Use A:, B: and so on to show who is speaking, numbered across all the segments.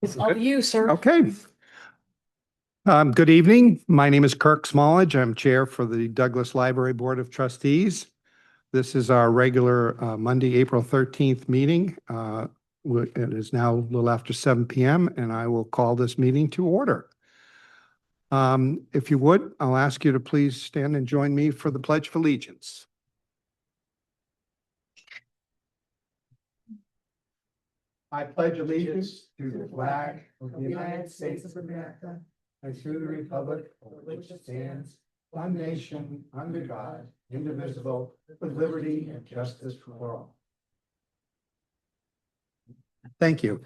A: It's all you, sir.
B: Okay. Good evening. My name is Kirk Smallage. I'm Chair for the Douglas Library Board of Trustees. This is our regular Monday, April 13th meeting. It is now a little after 7 p.m. and I will call this meeting to order. If you would, I'll ask you to please stand and join me for the Pledge of Allegiance. I pledge allegiance to the flag of the United States of America and to the republic for which it stands, one nation, under God, indivisible, with liberty and justice for all. Thank you.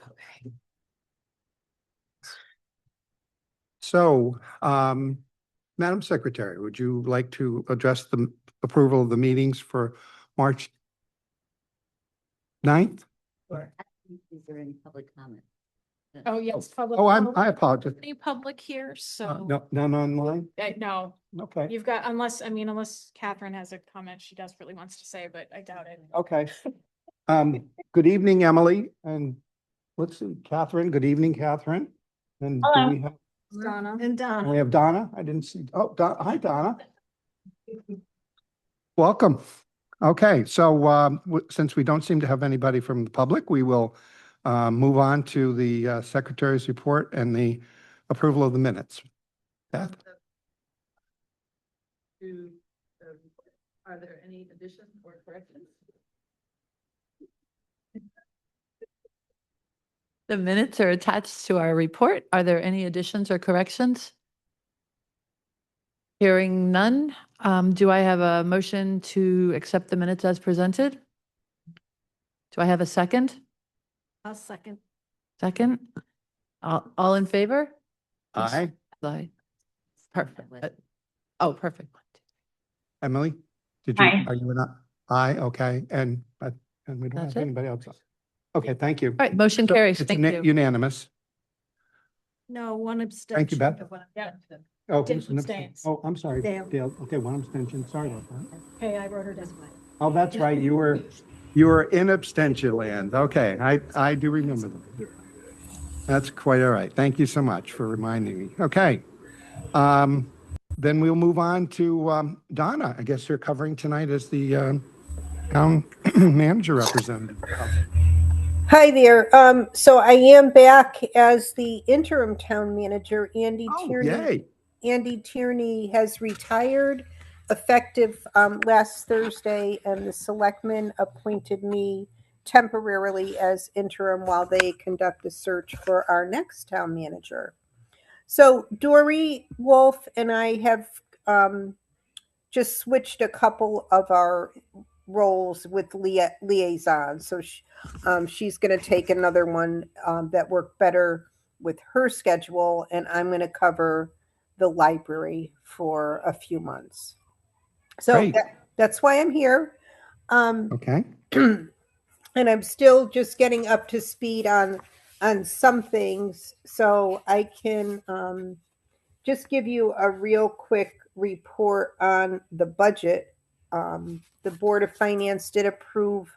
B: So, Madam Secretary, would you like to address the approval of the meetings for March 9th?
C: Is there any public comment?
A: Oh, yes, public.
B: Oh, I apologize.
A: Any public here, so.
B: No, none online?
A: No,
B: Okay.
A: you've got, unless Catherine has a comment she desperately wants to say, but I doubt it.
B: Okay. Good evening, Emily, and let's see, Catherine. Good evening, Catherine. And do we have
A: Donna.
C: And Don.
B: we have Donna? I didn't see. Oh, hi, Donna. Welcome. Okay, so since we don't seem to have anybody from the public, we will move on to the Secretary's report and the approval of the minutes. Beth?
C: Are there any additions or corrections? The minutes are attached to our report. Are there any additions or corrections? Hearing none, do I have a motion to accept the minutes as presented? Do I have a second?
A: I'll second.
C: Second? All in favor?
B: Aye.
C: Aye. Perfect. Oh, perfect.
B: Emily?
A: Aye.
B: Are you not? Aye, okay, and we don't
C: That's
B: have
C: it?
B: anybody else. Okay, thank you.
C: All right, motion
B: So
C: carries.
B: it's
C: Thank you.
B: Unanimous.
A: No, one abstention.
B: Thank you, Beth.
A: Yeah.
B: Oh,
A: Dale
B: who's an abstain?
A: abstains.
B: Oh, I'm sorry,
A: Dale.
B: Dale. Okay, one abstention. Sorry about that.
A: Hey, I wrote her down.
B: Oh, that's right. You were in abstention land. Okay, I do remember that. That's quite all right. Thank you so much for reminding me. Okay. Then we'll move on to Donna. I guess you're covering tonight as the town manager representative.
D: Hi there. So I am back as the interim town manager.
B: Oh, yay.
D: Andy Tierney has retired effective last Thursday, and the selectmen appointed me temporarily as interim while they conduct a search for our next town manager. So Dory Wolf and I have just switched a couple of our roles with liaison. So she's going to take another one that worked better with her schedule, and I'm going to cover the library for a few months. So that's why I'm here.
B: Okay.
D: And I'm still just getting up to speed on some things, so I can just give you a real quick report on the budget. The Board of Finance did approve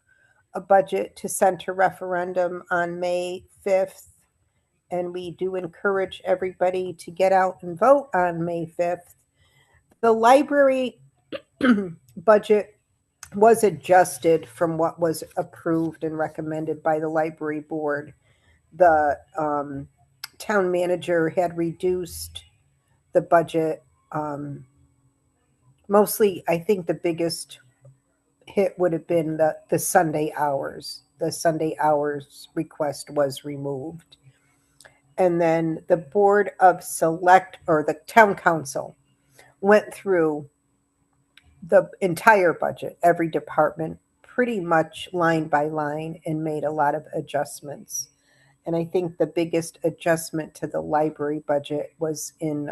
D: a budget to send to referendum on May 5th, and we do encourage everybody to get out and vote on May 5th. The library budget was adjusted from what was approved and recommended by the library board. The town manager had reduced the budget. Mostly, I think the biggest hit would have been the Sunday hours. The Sunday hours request was removed. And then the Board of Select, or the Town Council, went through the entire budget, every department, pretty much line by line, and made a lot of adjustments. And I think the biggest adjustment to the library budget was in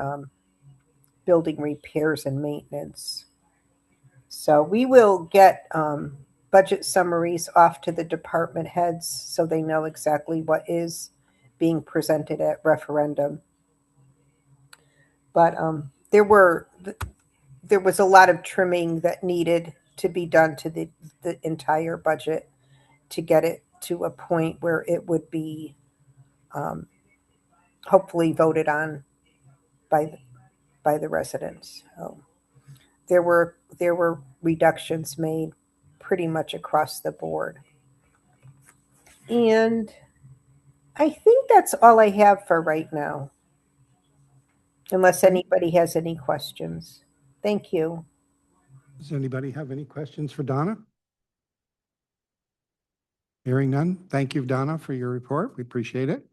D: building repairs and maintenance. So we will get budget summaries off to the department heads so they know exactly what is being presented at referendum. But there was a lot of trimming that needed to be done to the entire budget to get it to a point where it would be hopefully voted on by by the residents. There were reductions made pretty much across the board. And I think that's all I have for right now, unless anybody has any questions. Thank you.
B: Does anybody have any questions for Donna? Hearing none. Thank you, Donna, for your report. We appreciate it.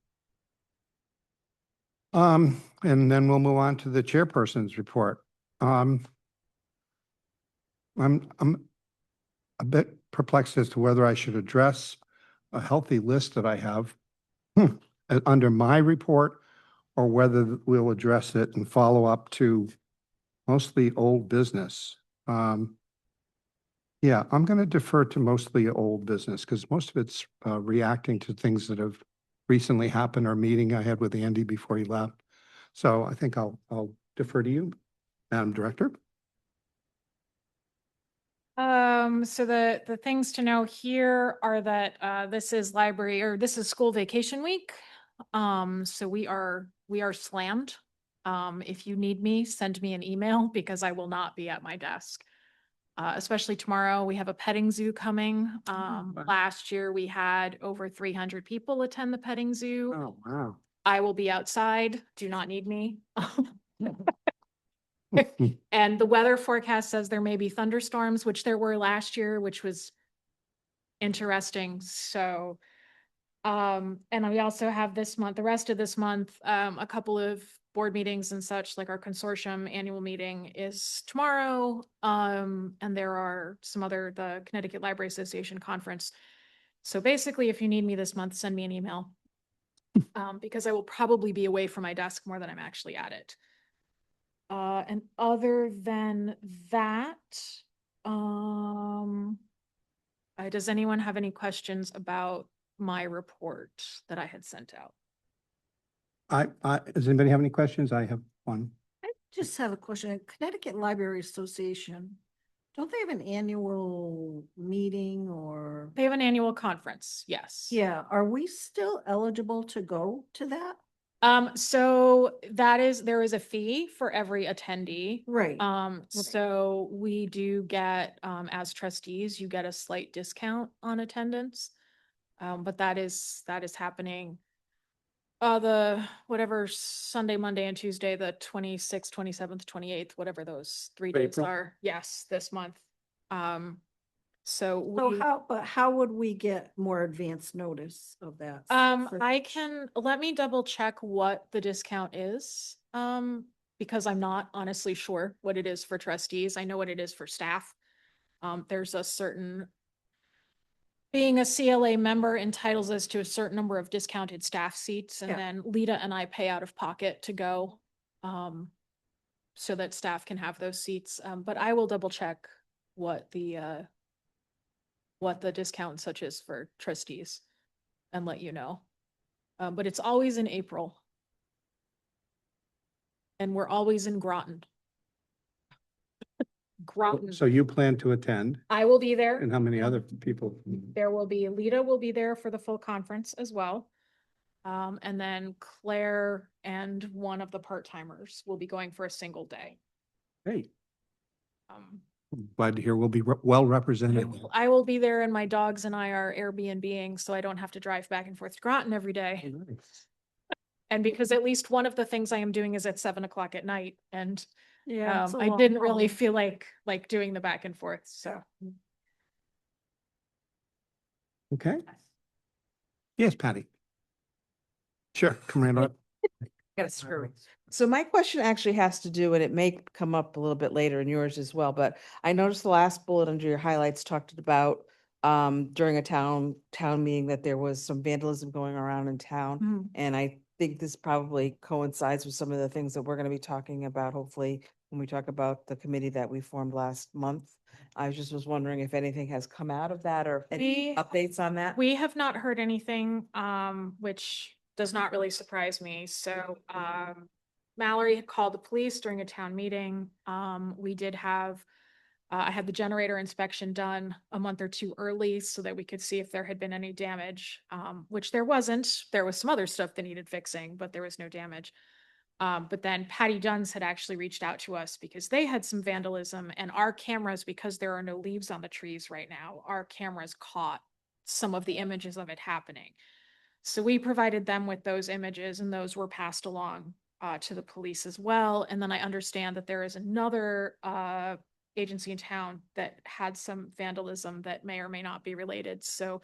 B: And then we'll move on to the chairperson's report. I'm a bit perplexed as to whether I should address a healthy list that I have under my report, or whether we'll address it and follow up to mostly old business. Yeah, I'm going to defer to mostly old business because most of it's reacting to things that have recently happened, or a meeting I had with Andy before he left. So I think I'll defer to you, Madam Director.
A: So the things to know here are that this is school vacation week. So we are slammed. If you need me, send me an email because I will not be at my desk. Especially tomorrow, we have a petting zoo coming.
B: wow.
A: Last year we had over 300 people attend the petting zoo.
B: Oh, wow.
A: I will be outside. Do not need me. And the weather forecast says there may be thunderstorms, which there were last year, which was interesting. So, and we also have this month, the rest of this month, a couple of board meetings and such, like our consortium annual meeting is tomorrow. And there are some other, the Connecticut Library Association conference. So basically, if you need me this month, send me an email. Because I will probably be away from my desk more than I'm actually at it. And other than that, does anyone have any questions about my report that I had sent out?
B: Does anybody have any questions? I have one.
E: I just have a question. Connecticut Library Association, don't they have an annual meeting or?
A: They have an annual conference, yes.
E: Yeah, are we still eligible to go to that?
A: So there is a fee for every attendee.
E: Right.
A: So we do get, as trustees, you get a slight discount on attendance. But that is happening. Whatever Sunday, Monday and Tuesday, the 26th, 27th, 28th, whatever those 3 days
B: April.
A: are. Yes, this month. So
E: How would we get more advance notice of that?
A: let me double check what the discount is. Because I'm not honestly sure what it is for trustees. I know what it is for staff. There's a certain, being a CLA member entitles us to a certain number of discounted staff seats, and
E: Yeah.
A: then Lita and I pay out of pocket to go. So that staff can have those seats. But I will double check what the discount such is for trustees and let you know. But it's always in April. And we're always in Groton. Groton.
B: So you plan to attend,
A: I will be there.
B: and how many other people?
A: There will be, Lita will be there for the full conference as well. And then Claire and one of the part-timers will be going for a single day.
B: Hey,
A: Um,
B: glad to hear we'll be well represented.
A: I will be there, and my dogs and I are Airbnb-ing, so I don't have to drive back and forth to Groton every day.
B: Nice.
A: And because at least one of the things I am doing is at 7 o'clock at night, and
E: Yeah. it's a
A: I
E: long
A: didn't really
E: haul.
A: feel like doing the back and forth, so.
B: Okay. Yes, Patty. Sure, come right up.
F: Gotta screw. So my question actually has to do, and it may come up a little bit later in yours as well, but I noticed the last bullet under your highlights talked about during a town meeting that there was some vandalism going around in town.
A: Mhm.
F: And I think this probably coincides with some of the things that we're gonna be talking about, hopefully, when we talk about the committee that we formed last month. I just was wondering if anything has come out of that or any
A: We-
F: updates on that?
A: We have not heard anything, which does not really surprise me. So, Mallory had called the police during a town meeting. We did have I had the generator inspection done a month or two early so that we could see if there had been any damage, which there wasn't. There was some other stuff that needed fixing, but there was no damage. But then Patty Dunn's had actually reached out to us because they had some vandalism, and our cameras, because there are no leaves on the trees right now, our cameras caught some of the images of it happening. So we provided them with those images, and those were passed along to the police as well. And then I understand that there is another agency in town that had some vandalism that may or may not be related. So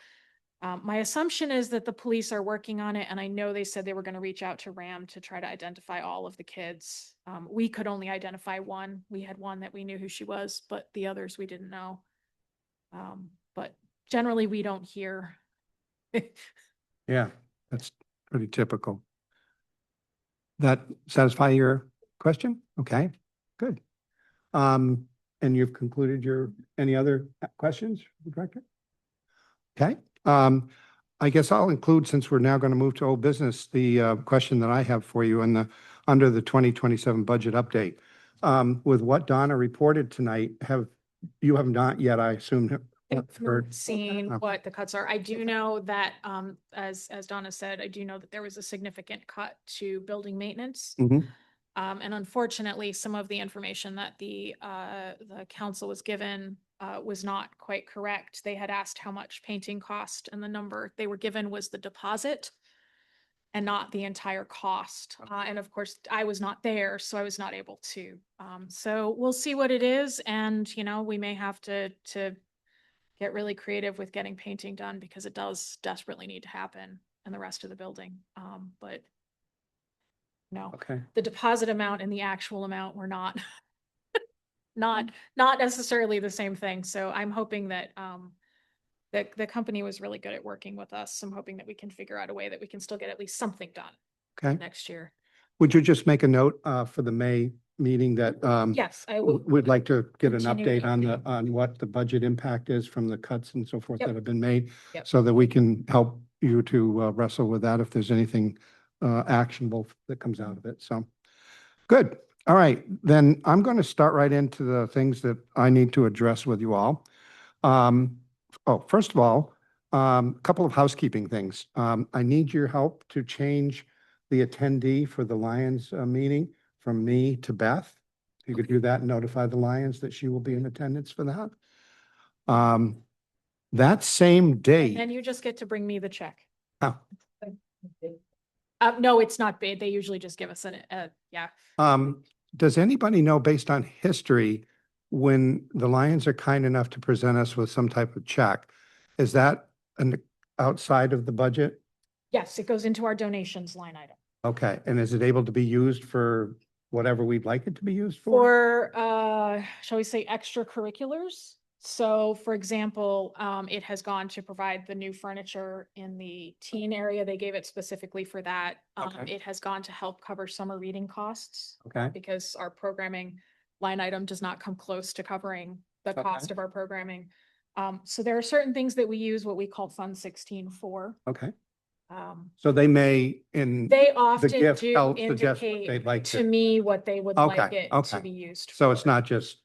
A: my assumption is that the police are working on it, and I know they said they were going to reach out to RAM to try to identify all of the kids. We could only identify one. We had one that we knew who she was, but the others we didn't know. But generally, we don't hear.
B: Yeah, that's pretty typical. That satisfy your question? Okay, good. And you've concluded any other questions, Director? Okay, I guess I'll include, since we're now going to move to old business, the question that I have for you under the 2027 budget update. With what Donna reported tonight, you have not yet, I assume, heard?
A: Seen what the cuts are. I do know that, as Donna said, I do know that there was a significant cut to building maintenance.
B: Mhm.
A: And unfortunately, some of the information that the council was given was not quite correct. They had asked how much painting cost, and the number they were given was the deposit and not the entire cost. And of course, I was not there, so I was not able to. So we'll see what it is, and we may have to get really creative with getting painting done because it does desperately need to happen in the rest of the building. But no,
B: Okay,
A: the deposit amount and the actual amount were not not necessarily the same thing. So I'm hoping that the company was really good at working with us. I'm hoping that we can figure out a way that we can still get at least something done
B: okay.
A: next year.
B: Would you just make a note for the May meeting that
A: Yes, I will.
B: we'd like to get an
A: Continue
B: update on what the budget impact is from the cuts and so forth
A: Yep.
B: that have been made,
A: Yep.
B: so that we can help you to wrestle with that if there's anything actionable that comes out of it. So, good. All right, then I'm going to start right into the things that I need to address with you all. First of all, a couple of housekeeping things. I need your help to change the attendee for the Lions meeting from me to Beth. If you could do that and notify the Lions that she will be in attendance for that. That same
A: And
B: date.
A: you just get to bring me the check.
B: Oh.
A: No, it's not paid. They usually just give us yeah.
B: Does anybody know, based on history, when the Lions are kind enough to present us with some type of check, is that outside of the budget?
A: Yes, it goes into our donations line item.
B: Okay, and is it able to be used for whatever we'd like it to be used for?
A: For, shall we say, extracurriculars? So for example, it has gone to provide the new furniture in the teen area. They gave it specifically for that.
B: Okay.
A: It has gone to help cover summer reading costs.
B: Okay.
A: Because our programming line item does not come close to covering the
B: Okay.
A: cost of our programming. So there are certain things that we use what we call Fund 16 for.
B: Okay,
A: Um,
B: so they may, in,
A: They often
B: gift
A: do
B: help suggest what they'd
A: indicate
B: like
A: to
B: to-
A: me what they would like
B: Okay,
A: it to
B: okay.
A: be used for.
B: so it's not just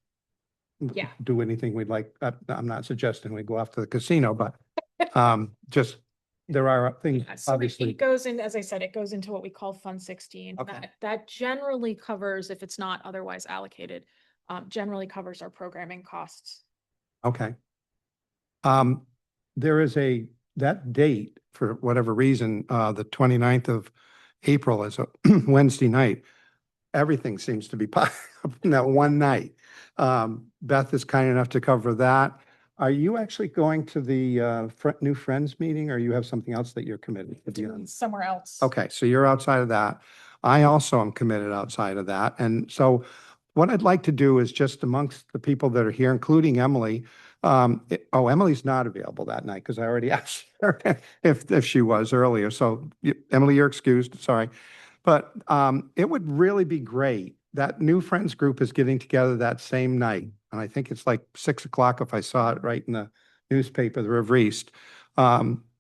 A: Yeah.
B: do anything we'd like. I'm not suggesting we go off to the casino, but just, there are things,
A: Yeah, so
B: obviously.
A: it goes in, as I said, it goes into what we call Fund 16.
B: Okay.
A: That generally covers, if it's not otherwise allocated, generally covers our programming costs.
B: Okay. There is that date, for whatever reason, the 29th of April is a Wednesday night. Everything seems to be piled up in that one night. Beth is kind enough to cover that. Are you actually going to the New Friends meeting, or you have something else that you're committed to be on?
A: Somewhere else.
B: Okay, so you're outside of that. I also am committed outside of that. And so what I'd like to do is, just amongst the people that are here, including Emily, Emily's not available that night because I already asked her if she was earlier. So Emily, you're excused, sorry. But it would really be great. That New Friends group is getting together that same night. And I think it's like 6 o'clock if I saw it right in the newspaper, the River East.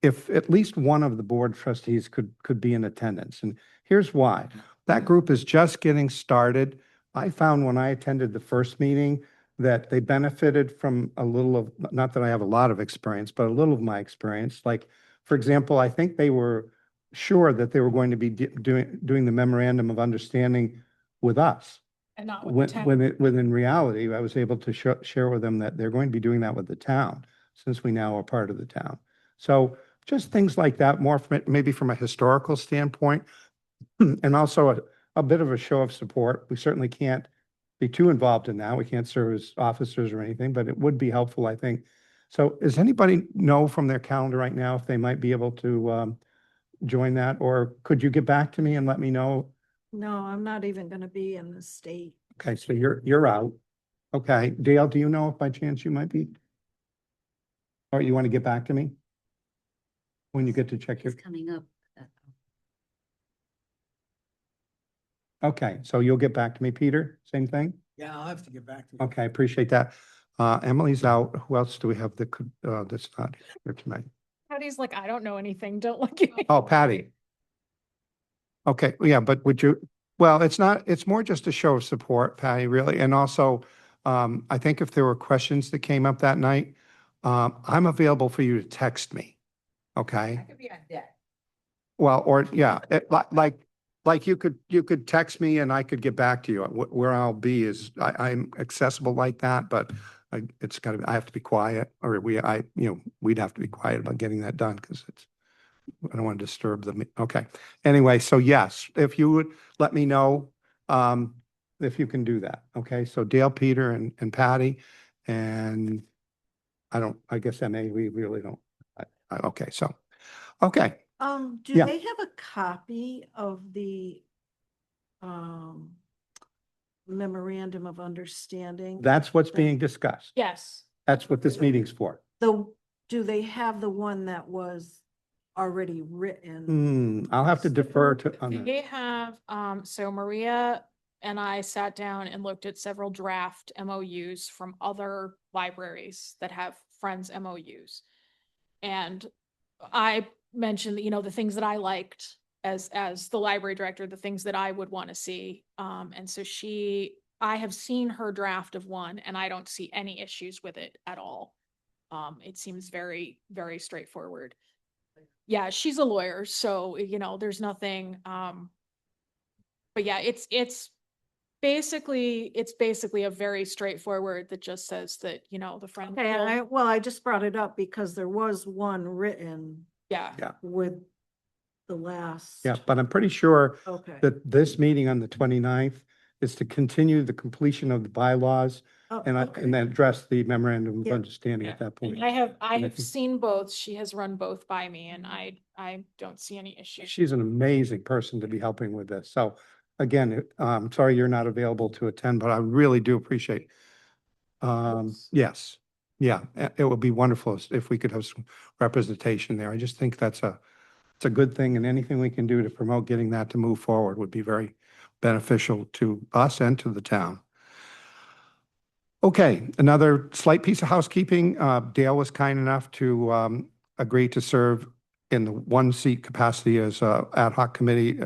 B: If at least one of the board trustees could be in attendance. And here's why. That group is just getting started. I found when I attended the first meeting that they benefited from a little of, not that I have a lot of experience, but a little of my experience. Like, for example, I think they were sure that they were going to be doing the memorandum of understanding with us.
A: And not with the town.
B: When in reality, I was able to share with them that they're going to be doing that with the town, since we now are part of the town. So just things like that, more from, maybe from a historical standpoint, and also a bit of a show of support. We certainly can't be too involved in that. We can't serve as officers or anything, but it would be helpful, I think. So does anybody know from their calendar right now if they might be able to join that? Or could you get back to me and let me know?
E: No, I'm not even gonna be in the state.
B: Okay, so you're out. Okay, Dale, do you know if by chance you might be? Or you want to get back to me? When you get to check your,
G: It's coming up.
B: okay, so you'll get back to me, Peter? Same thing?
H: Yeah, I'll have to get back to you.
B: Okay, I appreciate that. Emily's out. Who else do we have that could, that's not here tonight?
A: Patty's like, I don't know anything. Don't look at me.
B: Oh, Patty. Okay, yeah, but would you, well, it's not, it's more just a show of support, Patty, really. And also, I think if there were questions that came up that night, I'm available for you to text me. Okay?
F: could be on deck.
B: Well, or, yeah, like you could text me and I could get back to you. Where I'll be is, I'm accessible like that, but it's gotta, I have to be quiet, or we'd have to be quiet about getting that done, because I don't want to disturb them. Okay. Anyway, so yes, if you would let me know, if you can do that. Okay. So Dale, Peter and Patty, and I guess MA, we really don't. Okay. So, okay.
E: Do
B: Yeah.
E: they have a copy of the memorandum of understanding?
B: That's what's being discussed.
A: Yes.
B: That's what this meeting's for.
E: Do they have the one that was already written?
B: I'll have to defer to, on that.
A: They have, so Maria and I sat down and looked at several draft MOUs from other libraries that have Friends MOUs. And I mentioned, the things that I liked as the library director, the things that I would want to see. And so I have seen her draft of one and I don't see any issues with it at all. It seems very, very straightforward. Yeah, she's a lawyer, so, there's nothing, but yeah, it's basically a very straightforward that just says that, the friend.
E: Okay, I just brought it up because there was one written
A: Yeah.
B: Yeah.
E: with the last.
B: Yeah, but I'm pretty sure
E: Okay.
B: that this meeting on the 29th is to continue the completion of the bylaws
E: Oh,
B: and
E: okay.
B: then address the memorandum of
E: Yeah.
B: understanding at that point.
A: And I have
B: think-
A: seen both. She has run both by me and I don't see any issues.
B: She's an amazing person to be helping with this. So again, sorry you're not available to attend, but I really do appreciate. Yes, yeah, it would be wonderful if we could have some representation there. I just think it's a good thing, and anything we can do to promote getting that to move forward would be very beneficial to us and to the town. Okay, another slight piece of housekeeping. Dale was kind enough to agree to serve in the one-seat capacity as ad hoc committee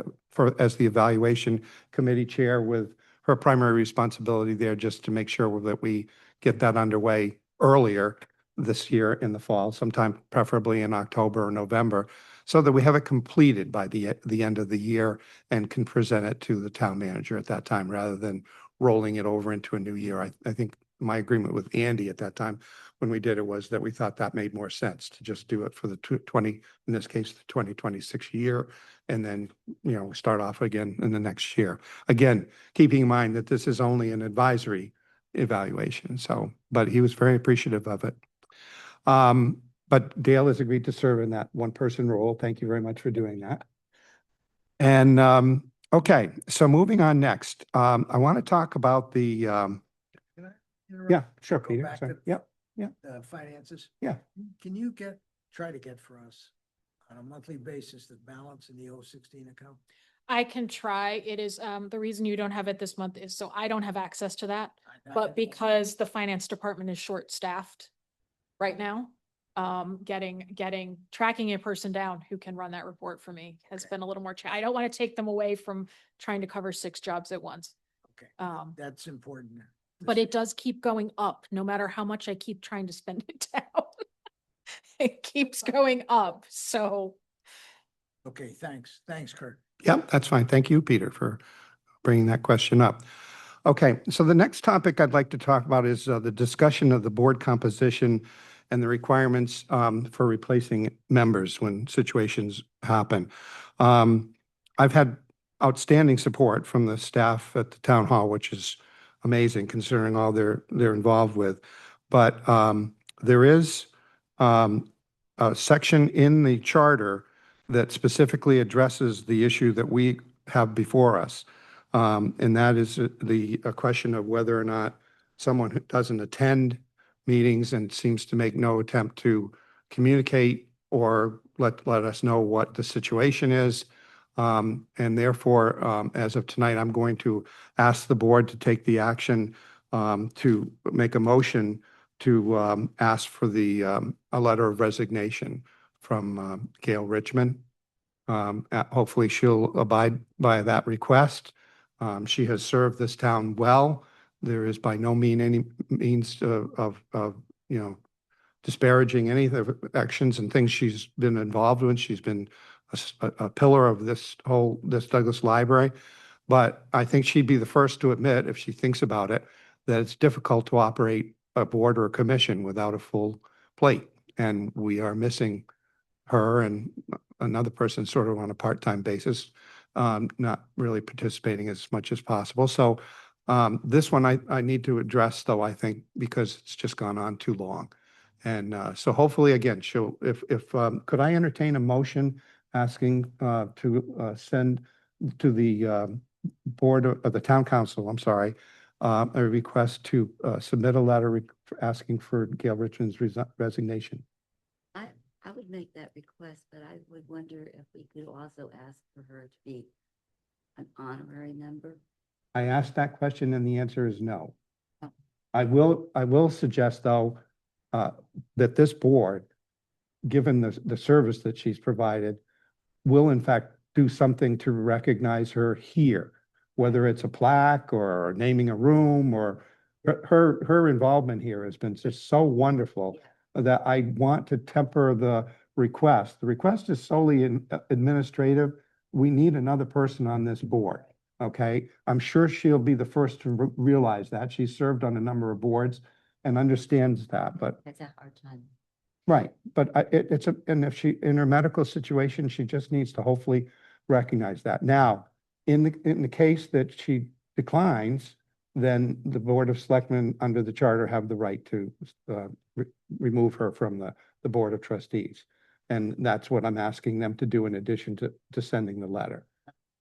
B: as the evaluation committee chair, with her primary responsibility there just to make sure that we get that underway earlier this year in the fall, sometime preferably in October or November, so that we have it completed by the end of the year and can present it to the town manager at that time, rather than rolling it over into a new year. I think my agreement with Andy at that time when we did it was that we thought that made more sense to just do it for the 20, in this case, the 2026 year, and then, start off again in the next year. Again, keeping in mind that this is only an advisory evaluation. So, but he was very appreciative of it. But Dale has agreed to serve in that one-person role. Thank you very much for doing that. And, okay, so moving on next, I want to talk about the,
H: Can I interrupt?
B: yeah, sure,
H: Go
B: Peter.
H: back
B: Sorry.
H: to
B: Yep.
H: Finances?
B: Yeah.
H: Can you try to get for us on a monthly basis the balance in the 016 account?
A: I can try. It is, the reason you don't have it this month is so I don't have access to that,
H: I-
A: but because the finance department is short-staffed right now, tracking a person down who can run that report for me has been a little more, I don't want to take them away from trying to cover 6 jobs at once.
H: Okay,
A: Um,
H: that's important.
A: but it does keep going up, no matter how much I keep trying to spend it down. It keeps going up, so.
H: Okay, thanks. Thanks, Kurt.
B: Yep, that's fine. Thank you, Peter, for bringing that question up. Okay, so the next topic I'd like to talk about is the discussion of the board composition and the requirements for replacing members when situations happen. I've had outstanding support from the staff at the town hall, which is amazing considering all they're involved with. But there is a section in the charter that specifically addresses the issue that we have before us. And that is a question of whether or not someone who doesn't attend meetings and seems to make no attempt to communicate or let us know what the situation is. And therefore, as of tonight, I'm going to ask the board to take the action to make a motion to ask for a letter of resignation from Gail Richmond. Hopefully she'll abide by that request. She has served this town well. There is by no any means of disparaging any of the actions and things she's been involved with. She's been a pillar of this Douglas Library. But I think she'd be the first to admit, if she thinks about it, that it's difficult to operate a board or a commission without a full plate. And we are missing her and another person sort of on a part-time basis, not really participating as much as possible. So this one I need to address, though, I think, because it's just gone on too long. And so hopefully, again, could I entertain a motion asking to send to the board of the town council, I'm sorry, a request to submit a letter asking for Gail Richmond's resignation?
G: I would make that request, but I would wonder if we could also ask for her to be an honorary member.
B: I asked that question and the answer is no.
G: Oh.
B: I will suggest, though, that this board, given the service that she's provided, will in fact do something to recognize her here, whether it's a plaque or naming a room, or her involvement here has been just so wonderful that I want to temper the request. The request is solely administrative. We need another person on this board, okay? I'm sure she'll be the first to realize that. She's served on a number of boards and understands that, but.
G: That's a hard time.
B: Right, but and if she, in her medical situation, she just needs to hopefully recognize that. Now, in the case that she declines, then the Board of Selectmen under the charter have the right to remove her from the Board of Trustees. And that's what I'm asking them to do in addition to sending the letter.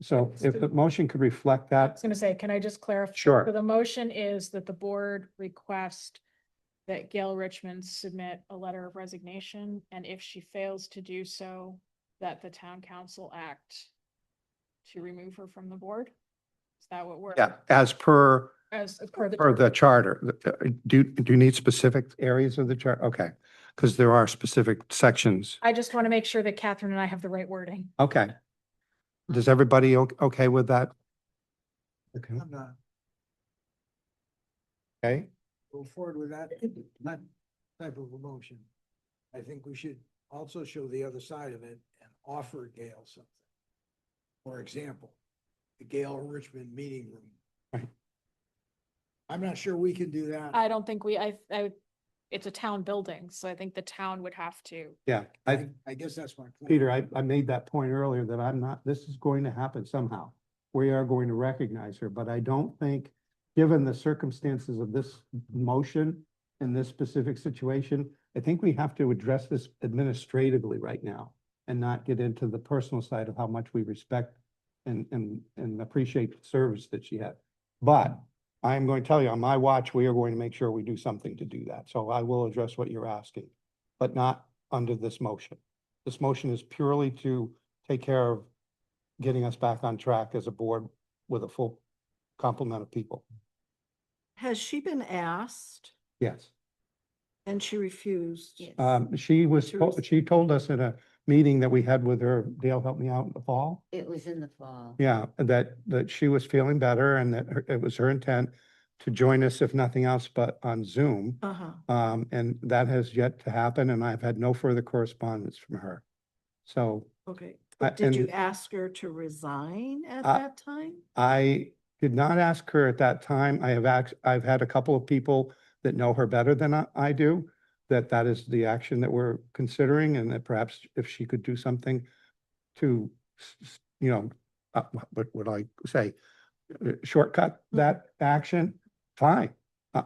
B: So if the motion could reflect
A: I
B: that.
A: was gonna say, can I just clarify?
B: Sure.
A: So the motion is that the board request that Gail Richmond submit a letter of resignation, and if she fails to do so, that the town council act to remove her from the board? Is that what we're?
B: Yeah, as per
A: Per the.
B: the charter. Do you need specific areas of the chart? Okay, because there are specific sections.
A: I just want to make sure that Catherine and I have the right wording.
B: Okay. Does everybody okay with that? Okay.
H: I'm not,
B: Okay.
H: go forward with that type of emotion. I think we should also show the other side of it and offer Gail something. For example, the Gail Richmond meeting room.
B: Right.
H: I'm not sure we can do that.
A: I don't think it's a town building, so I think the town would have to.
B: Yeah,
H: I guess that's my point.
B: Peter, I made that point earlier that this is going to happen somehow. We are going to recognize her, but I don't think, given the circumstances of this motion in this specific situation, I think we have to address this administratively right now and not get into the personal side of how much we respect and appreciate the service that she had. But I'm going to tell you, on my watch, we are going to make sure we do something to do that. So I will address what you're asking, but not under this motion. This motion is purely to take care of getting us back on track as a board with a full complement of people.
E: Has she been asked
B: Yes.
E: and she refused?
G: Yes.
B: She told us in a meeting that we had with her, Dale helped me out in the fall.
G: It was in the fall.
B: Yeah, that she was feeling better and that it was her intent to join us, if nothing else, but on Zoom.
E: Uh-huh.
B: And that has yet to happen, and I've had no further correspondence from her. So
E: Okay.
B: I-
E: But did you
B: and-
E: ask her to resign at
B: Uh,
E: that time?
B: I did not ask her at that time. I've had a couple of people that know her better than I do, that is the action that we're considering, and that perhaps if she could do something to, what would I say? Shortcut that action, fine.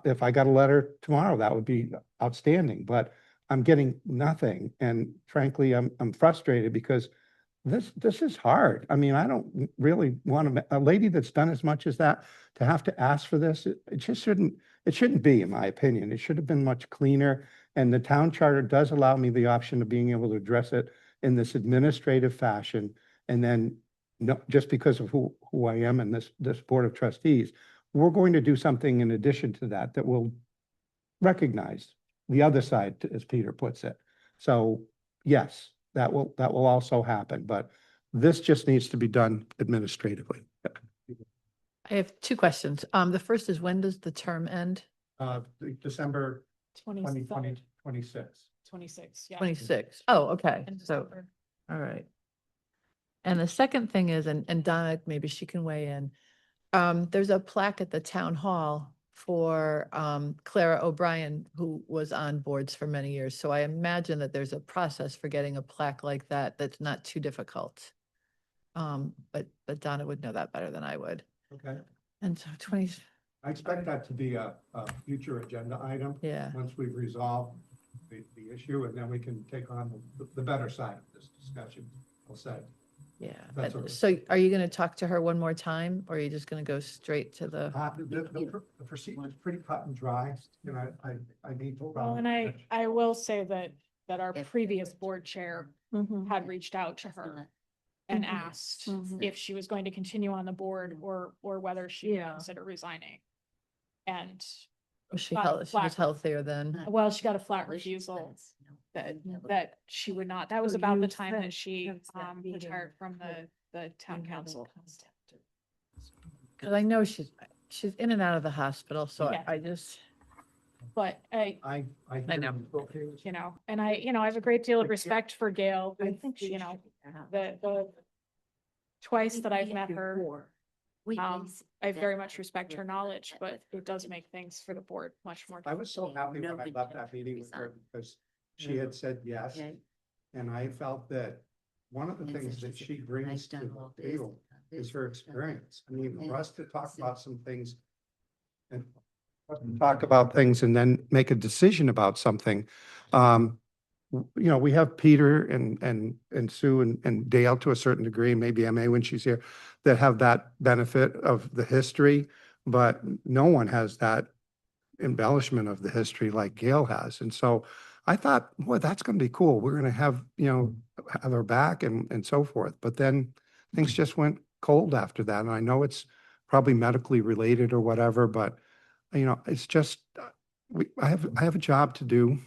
B: If I got a letter tomorrow, that would be outstanding, but I'm getting nothing. And frankly, I'm frustrated because this is hard. I mean, I don't really want a lady that's done as much as that to have to ask for this. It just shouldn't be, in my opinion. It should have been much cleaner. And the town charter does allow me the option of being able to address it in this administrative fashion. And then, no, just because of who I am and this board of trustees, we're going to do something in addition to that that will recognize the other side, as Peter puts it. So yes, that will also happen, but this just needs to be done administratively.
C: I have two questions. The first is, when does the term end?
B: December
A: 26,
B: 26.
A: 26, yeah.
C: 26. Oh, okay.
A: in
C: So,
A: December.
C: all right. And the second thing is, and Donna, maybe she can weigh in. There's a plaque at the town hall for Clara O'Brien, who was on boards for many years. So I imagine that there's a process for getting a plaque like that that's not too difficult. But Donna would know that better than I would.
B: Okay.
C: And so 20,
B: I expect that to be a future agenda item.
C: yeah.
B: Once we've resolved the issue, and then we can take on the better side of this discussion, I'll say.
C: Yeah.
B: That's okay.
C: So are you going to talk to her one more time, or are you just going to go straight to the?
B: The procedure is pretty cut and dry, and I need to.
A: Well, and I will say that our
G: If-
A: previous board chair
E: Mhm.
A: had reached out to her and
E: Mhm.
A: asked
E: Mhm.
A: if she was going to continue on the board or whether she would
E: Yeah.
A: consider resigning. And
C: Was she
A: Got a
C: she was
A: plaque.
C: healthier then?
A: well, she got a flat refusal that she would not. That was
E: So
A: about the
E: you
A: time that
E: said
A: she
E: since that meeting
A: retired from the town
E: You haven't
A: council.
E: contacted.
C: Because I know she's in and out of the hospital, so
A: Yeah.
C: I just,
A: But
B: I
C: know.
A: you know, and I have a great deal of respect for Gail.
E: I think she
A: You know,
E: should have.
A: the twice that I've met her,
E: Before.
A: I very much respect her knowledge, but it does make things for the board much more.
B: I was so happy when I left that meeting with her because she had said yes. And I felt that one of the things that she brings to the table is her experience. I mean, for us to talk about some things and talk about things and then make a decision about something. We have Peter and Sue and Dale to a certain degree, maybe MA when she's here, that have that benefit of the history, but no one has that embellishment of the history like Gail has. And so I thought, boy, that's going to be cool. We're going to have her back and so forth. But then things just went cold after that. And I know it's probably medically related or whatever, but it's just, I have a job to do,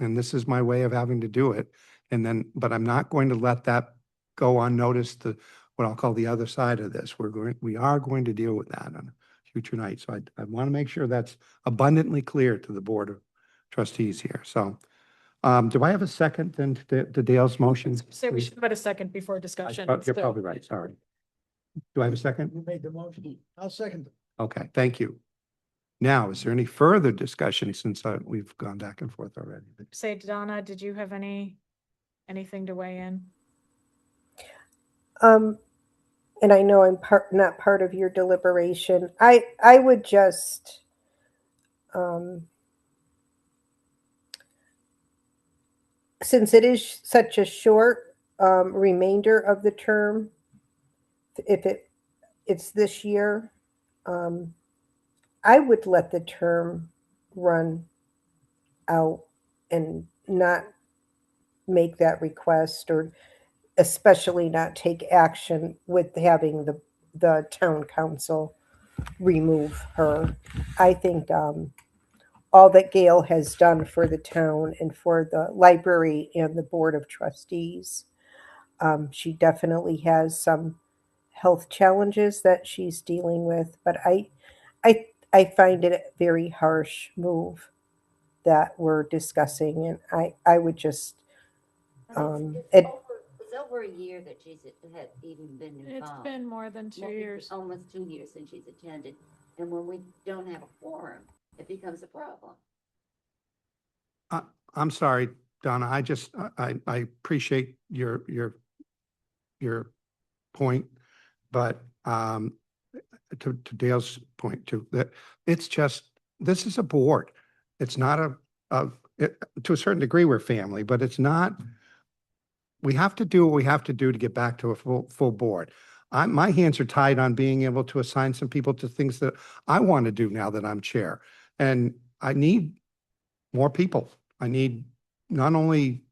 B: and this is my way of having to do it. But I'm not going to let that go unnoticed, what I'll call the other side of this. We are going to deal with that on a future night. So I want to make sure that's abundantly clear to the Board of Trustees here. So, do I have a second then to Dale's motion?
A: Say we
B: please?
A: should have had a second before discussion.
B: You're
A: so-
B: probably right, sorry. Do I have a second?
H: You made the motion. I'll second.
B: Okay, thank you. Now, is there any further discussion since we've gone back and forth already?
A: Say, Donna, did you have anything to weigh in?
D: And I know I'm not part of your deliberation. I would just, since it is such a short, remainder of the term, if it's this year, I would let the term run out and not make that request, or especially not take action with having the town council remove her. I think all that Gail has done for the town and for the library and the board of trustees, she definitely has some health challenges that she's dealing with, but I I find it a very harsh move that we're discussing, and I would just, it,
G: It's over a year that she's had even been
A: It's
G: involved.
A: been more than 2
G: Well, it's
A: years.
G: Almost 2 years since she's attended, and when we don't have a quorum, it becomes a problem.
B: I'm sorry, Donna, I appreciate your point, but, to Dale's point too, that it's just, this is a board. It's not to a certain degree, we're family, but it's not, we have to do what we have to do to get back to a full board. My hands are tied on being able to assign some people to things that I want to do now that I'm chair. And I need more people. I need not only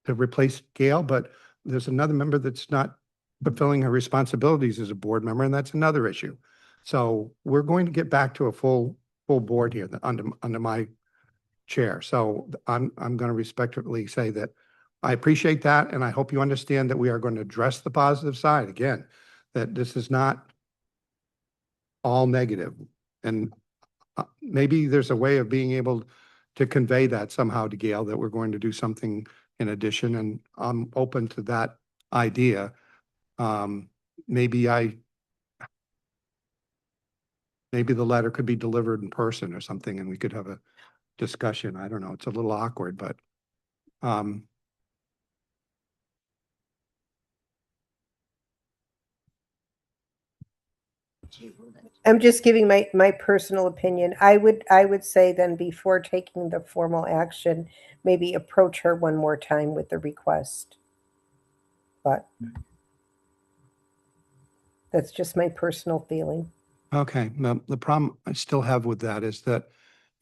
B: to replace Gail, but there's another member that's not fulfilling her responsibilities as a board member, and that's another issue. So we're going to get back to a full board here under my chair. So I'm going to respectfully say that I appreciate that, and I hope you understand that we are going to address the positive side again, that this is not all negative. And maybe there's a way of being able to convey that somehow to Gail, that we're going to do something in addition, and I'm open to that idea. Maybe the letter could be delivered in person or something, and we could have a discussion. I don't know. It's a little awkward, but,
D: I'm just giving my personal opinion. I would say then, before taking the formal action, maybe approach her one more time with the request. But that's just my personal feeling.
B: okay. Now, the problem I still have with that is that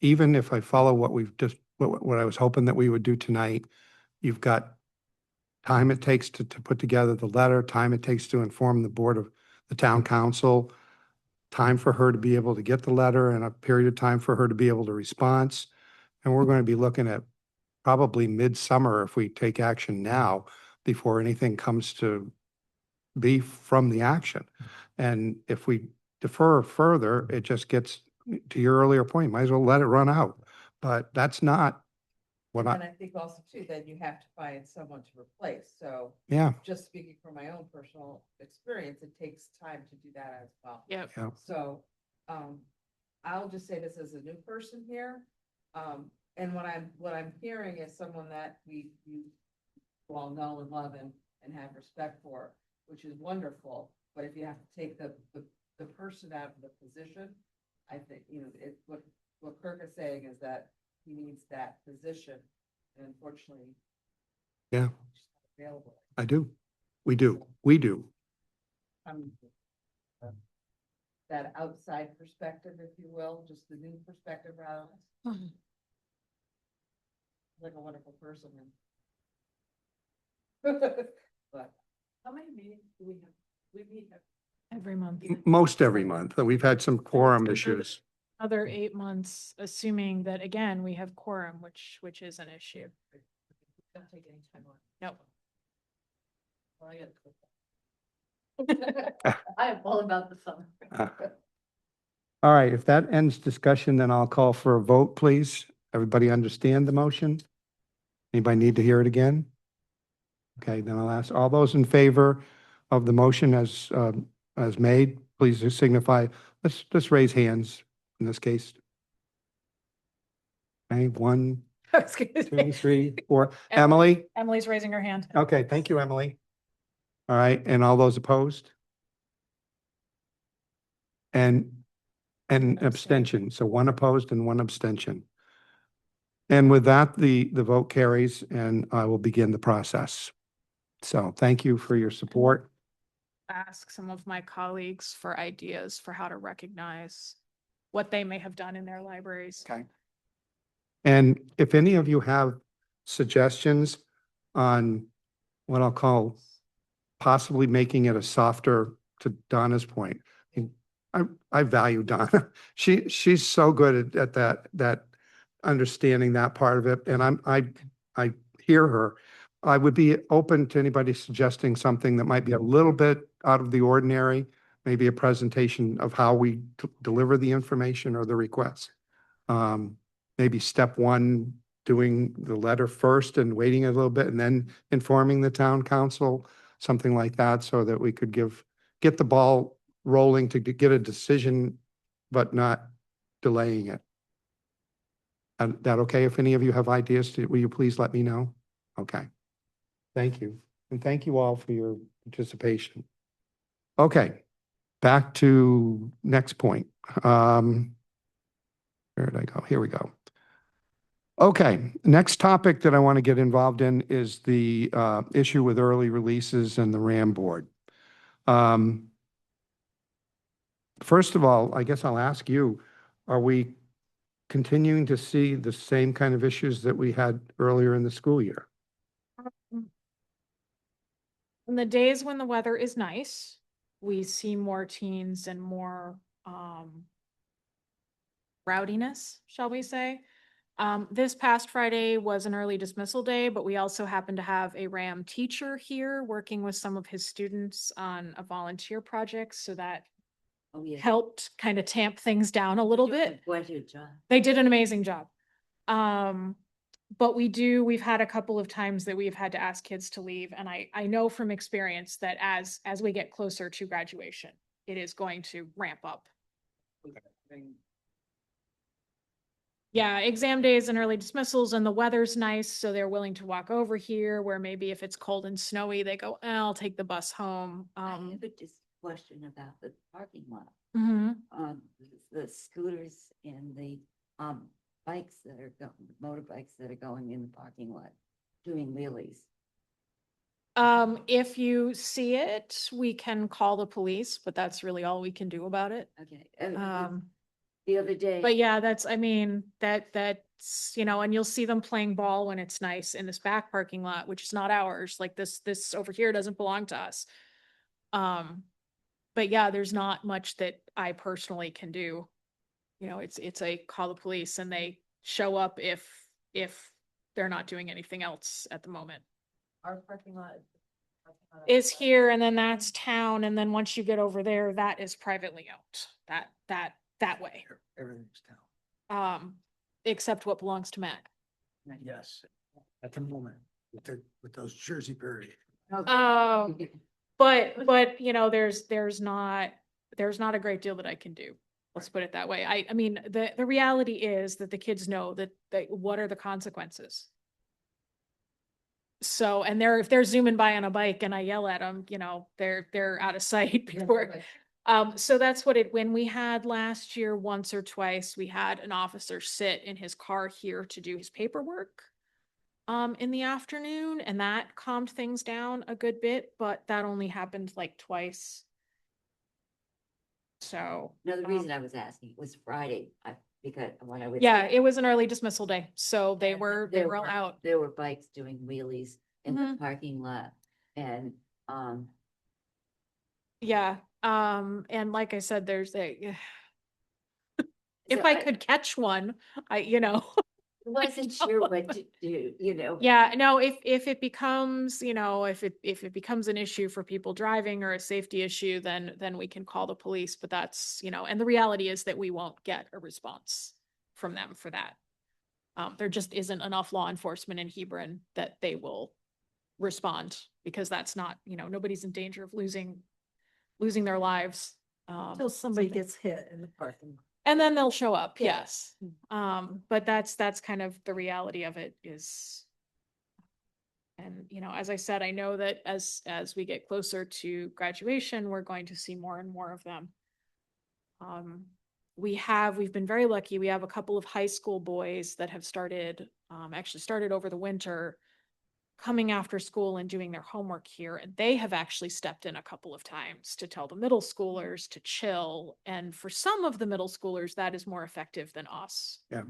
B: even if I follow what we've just, what I was hoping that we would do tonight, you've got time it takes to put together the letter, time it takes to inform the board of the town council, time for her to be able to get the letter, and a period of time for her to be able to respond. And we're going to be looking at probably midsummer if we take action now before anything comes to be from the action. And if we defer further, it just gets, to your earlier point, might as well let it run out. But that's not what
F: And
B: I,
F: I think also too, that you have to find someone to replace. So
B: yeah,
F: just speaking from my own personal experience, it takes time to do that as well.
A: Yep.
B: yeah.
F: So, I'll just say this as a new person here. And what I'm hearing is someone that you all know and love and have respect for, which is wonderful. But if you have to take the person out of the position, I think, what Kirk is saying is that he needs that position. And unfortunately,
B: Yeah,
F: she's not available.
B: I do. We do.
F: That outside perspective, if you will, just the new perspective rather. Like a wonderful person. But how many meetings do we have? We meet
A: Every month.
B: Most every month. We've had some quorum issues.
A: Other 8 months, assuming that, again, we have quorum, which is an issue.
F: don't take any time off.
A: Nope.
F: Well, I am all about the summer.
B: All right, if that ends discussion, then I'll call for a vote, please. Everybody understand the motion? Anybody need to hear it again? Okay, then I'll ask all those in favor of the motion as made, please signify, let's raise hands in this case. Okay, 1, 2, 3, 4. Emily?
A: Emily's raising her hand.
B: Okay, thank you, Emily. All right, and all those opposed? And abstention, so 1 opposed and 1 abstention. And with that, the vote carries, and I will begin the process. So thank you for your support.
A: Ask some of my colleagues for ideas for how to recognize what they may have done in their libraries.
B: Okay. And if any of you have suggestions on what I'll call possibly making it a softer, to Donna's point, I value Donna. She's so good at that understanding that part of it. And I hear her. I would be open to anybody suggesting something that might be a little bit out of the ordinary, maybe a presentation of how we deliver the information or the request. Maybe step one, doing the letter first and waiting a little bit and then informing the town council, something like that, so that we could get the ball rolling to get a decision, but not delaying it. That okay? If any of you have ideas, will you please let me know? Okay. Thank you. And thank you all for your participation. Okay, back to next point. Where did I go? Here we go. Okay, next topic that I want to get involved in is the issue with early releases and the RAM board. First of all, I guess I'll ask you, are we continuing to see the same kind of issues that we had earlier in the school year?
A: In the days when the weather is nice, we see more teens and more rowdiness, shall we say. This past Friday was an early dismissal day, but we also happened to have a RAM teacher here working with some of his students on a volunteer project, so that
G: Oh, yeah.
A: helped kind of tamp things down a little bit.
G: What a job.
A: They did an amazing job. But we've had a couple of times that we've had to ask kids to leave. And I know from experience that as we get closer to graduation, it is going to ramp up. Yeah, exam days and early dismissals, and the weather's nice, so they're willing to walk over here, where maybe if it's cold and snowy, they go, I'll take the bus home.
G: I have a just question about the parking lot.
A: Mhm.
G: The scooters and the bikes that are motorbikes that are going in the parking lot doing wheelies.
A: If you see it, we can call the police, but that's really all we can do about it.
G: Okay.
A: The
G: other day.
A: But yeah, that's, I mean, that's, and you'll see them playing ball when it's nice in this back parking lot, which is not ours. Like this over here doesn't belong to us. But yeah, there's not much that I personally can do. It's a call the police and they show up if they're not doing anything else at the moment.
C: Our parking lot
A: Is here, and then that's town, and then once you get over there, that is privately owned. That way.
H: Everything's down.
A: Except what belongs to Matt.
H: Yes, at the moment, with those Jersey birds.
A: Oh, but there's not a great deal that I can do. Let's put it that way. I mean, the reality is that the kids know that what are the consequences. So, and if they're zooming by on a bike and I yell at them, they're out of sight before. So that's when we had last year, once or twice, we had an officer sit in his car here to do his paperwork in the afternoon, and that calmed things down a good bit, but that only happened like twice. So.
G: No, the reason I was asking was Friday, because when I was.
A: Yeah, it was an early dismissal day, so they were all out.
G: There were bikes doing wheelies in the
A: Mhm.
G: parking lot and,
A: Yeah, and like I said, there's if
G: So
A: I could catch one,
G: wasn't sure what to do,
A: Yeah, no, if it becomes, if it becomes an issue for people driving or a safety issue, then we can call the police, but that's, and the reality is that we won't get a response from them for that. There just isn't enough law enforcement in Hebron that they will respond, because that's not, nobody's in danger of losing their lives.
E: Until somebody gets hit in the parking lot.
A: And then they'll show up,
E: Yeah.
A: yes. But that's kind of the reality of it is. And, as I said, I know that as we get closer to graduation, we're going to see more and more of them. We've been very lucky. We have a couple of high school boys that have started over the winter, coming after school and doing their homework here. And they have actually stepped in a couple of times to tell the middle schoolers to chill. And for some of the middle schoolers, that is more effective than us.
B: Yeah.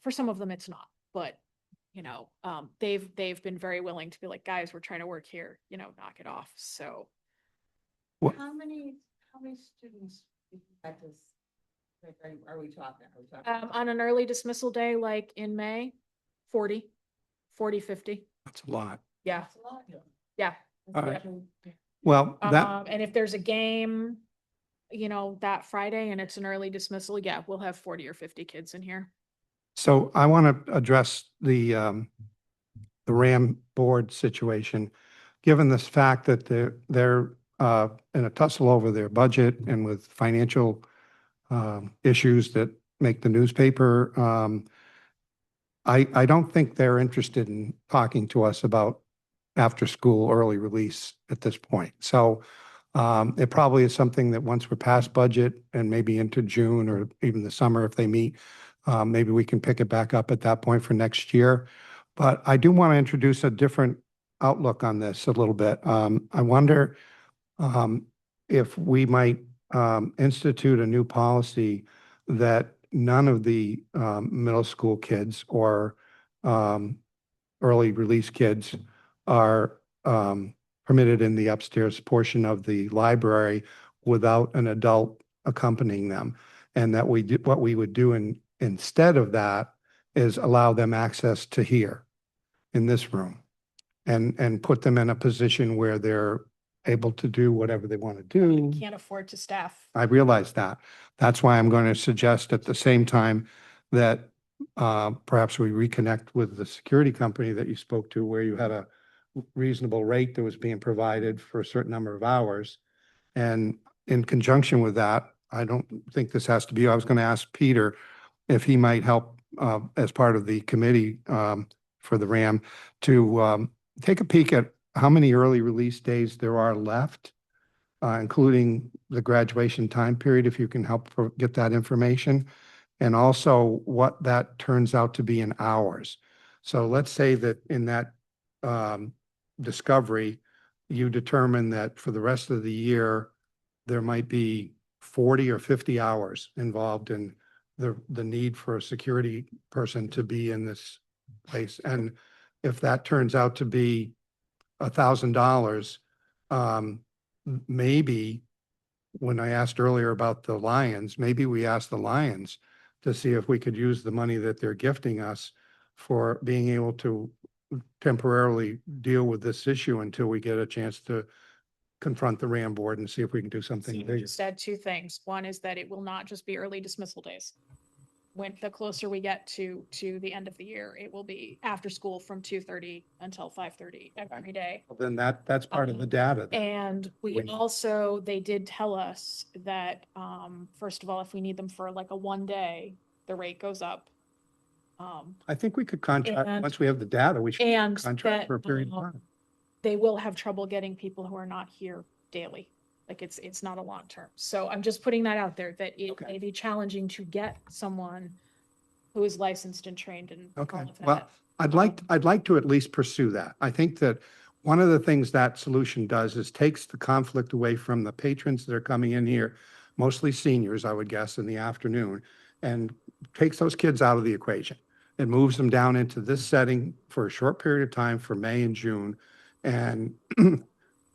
A: For some of them, it's not, but they've been very willing to be like, guys, we're trying to work here, knock it off. So.
B: What-
C: How many students at this, are we talking?
A: On an early dismissal day, like in May, 40, 50.
B: That's a lot.
A: Yeah. Yeah.
B: All right. Well, that,
A: And if there's a game, that Friday and it's an early dismissal, yeah, we'll have 40 or 50 kids in here.
B: So I want to address the RAM board situation, given this fact that they're in a tussle over their budget and with financial issues that make the newspaper. I don't think they're interested in talking to us about after-school early release at this point. So it probably is something that once we're past budget and maybe into June or even the summer if they meet, maybe we can pick it back up at that point for next year. But I do want to introduce a different outlook on this a little bit. I wonder if we might institute a new policy that none of the middle school kids or early release kids are permitted in the upstairs portion of the library without an adult accompanying them. And that what we would do instead of that is allow them access to here in this room and put them in a position where they're able to do whatever they want to do.
A: Can't afford to staff.
B: I realize that. That's why I'm going to suggest at the same time that perhaps we reconnect with the security company that you spoke to, where you had a reasonable rate that was being provided for a certain number of hours. And in conjunction with that, I don't think this has to be, I was going to ask Peter if he might help as part of the committee for the RAM to take a peek at how many early release days there are left, including the graduation time period, if you can help get that information, and also what that turns out to be in hours. So let's say that in that discovery, you determine that for the rest of the year, there might be 40 or 50 hours involved in the need for a security person to be in this place. And if that turns out to be $1,000, maybe when I asked earlier about the Lions, maybe we asked the Lions to see if we could use the money that they're gifting us for being able to temporarily deal with this issue until we get a chance to confront the RAM board and see if we can do something bigger.
A: Just add two things. One is that it will not just be early dismissal days. When the closer we get to the end of the year, it will be after school from 2:30 until 5:30 every day.
B: Well, then that's part of the data.
A: And we
B: We-
A: also, they did tell us that, first of all, if we need them for like a 1 day, the rate goes up.
B: I think we could contract,
A: And-
B: once we have the data, we should
A: And
B: contract
A: that,
B: for a period of time.
A: they will have trouble getting people who are not here daily. Like it's not a long term. So I'm just putting that out there, that it
B: Okay.
A: may be challenging to get someone who is licensed and trained and all
B: Okay,
A: of that.
B: well, I'd like to at least pursue that. I think that one of the things that solution does is takes the conflict away from the patrons that are coming in here, mostly seniors, I would guess, in the afternoon, and takes those kids out of the equation. It moves them down into this setting for a short period of time for May and June. And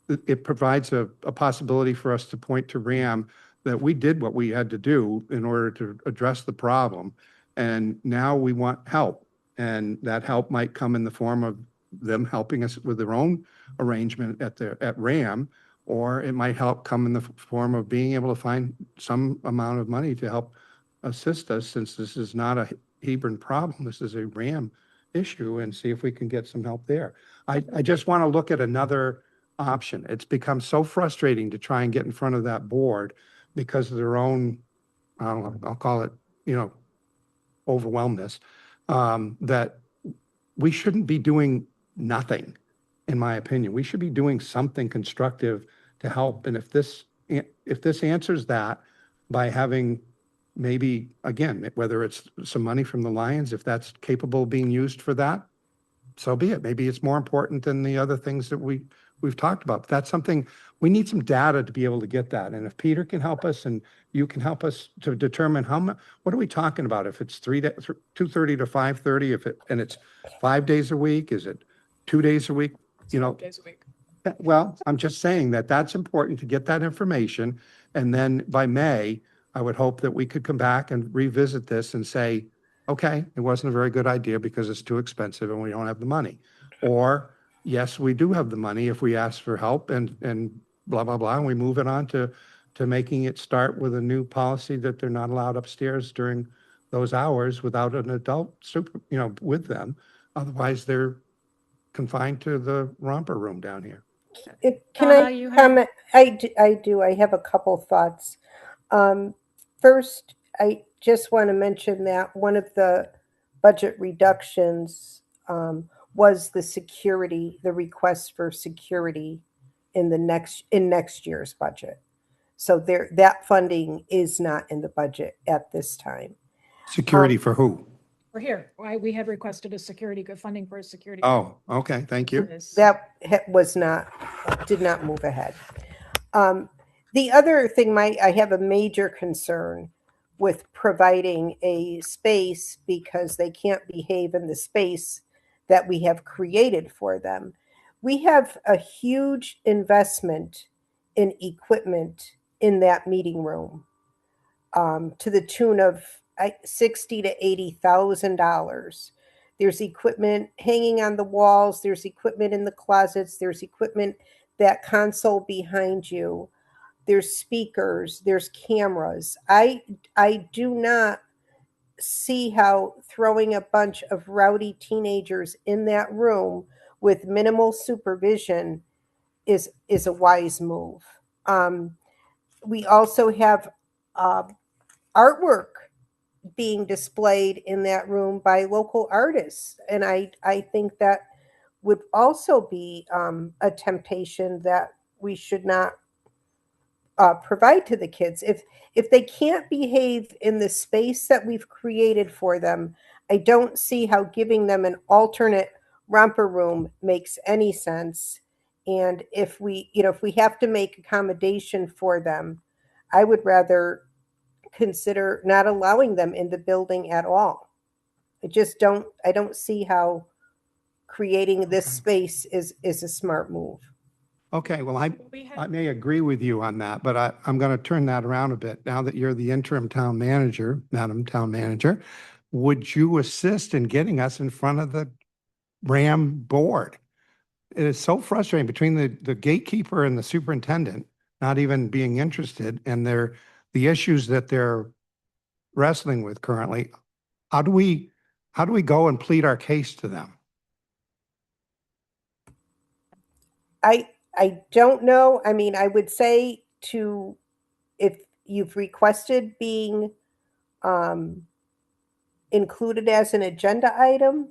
B: it provides a possibility for us to point to RAM that we did what we had to do in order to address the problem. And now we want help. And that help might come in the form of them helping us with their own arrangement at RAM, or it might help come in the form of being able to find some amount of money to help assist us, since this is not a Hebron problem. This is a RAM issue, and see if we can get some help there. I just want to look at another option. It's become so frustrating to try and get in front of that board because of their own, I don't know, I'll call it, overwhelmness, that we shouldn't be doing nothing, in my opinion. We should be doing something constructive to help. And if this answers that by having maybe, again, whether it's some money from the Lions, if that's capable of being used for that, so be it. Maybe it's more important than the other things that we've talked about. That's something, we need some data to be able to get that. And if Peter can help us and you can help us to determine how much, what are we talking about? If it's 2:30 to 5:30, and it's 5 days a week, is it 2 days a week?
A: It's
B: You know,
A: 5 days a week.
B: well, I'm just saying that that's important to get that information. And then by May, I would hope that we could come back and revisit this and say, okay, it wasn't a very good idea because it's too expensive and we don't have the money. Or, yes, we do have the money if we ask for help and blah, blah, blah, and we move it on to to making it start with a new policy that they're not allowed upstairs during those hours without an adult super, with them. Otherwise, they're confined to the romper room down here.
D: Can
A: Donna,
D: I
A: you had-
D: comment? I do. I have a couple thoughts. First, I just want to mention that one of the budget reductions was the security, the request for security in next year's budget. So that funding is not in the budget at this time.
B: Security for who?
A: We're here. Why we had requested a security, good funding for a security.
B: Oh, okay, thank you.
D: That did not move ahead. The other thing, I have a major concern with providing a space because they can't behave in the space that we have created for them. We have a huge investment in equipment in that meeting room, to the tune of $60,000 to $80,000. There's equipment hanging on the walls. There's equipment in the closets. There's equipment, that console behind you. There's speakers. There's cameras. I do not see how throwing a bunch of rowdy teenagers in that room with minimal supervision is a wise move. We also have artwork being displayed in that room by local artists. And I think that would also be a temptation that we should not provide to the kids. If they can't behave in the space that we've created for them, I don't see how giving them an alternate romper room makes any sense. And if we have to make accommodation for them, I would rather consider not allowing them in the building at all. I don't see how creating this space is a smart move.
B: Okay, well,
A: We had-
B: I may agree with you on that, but I'm going to turn that around a bit. Now that you're the interim town manager, Madam Town Manager, would you assist in getting us in front of the RAM board? It is so frustrating between the gatekeeper and the superintendent not even being interested, and the issues that they're wrestling with currently. How do we go and plead our case to them?
D: I don't know. I mean, I would say if you've requested being included as an agenda item,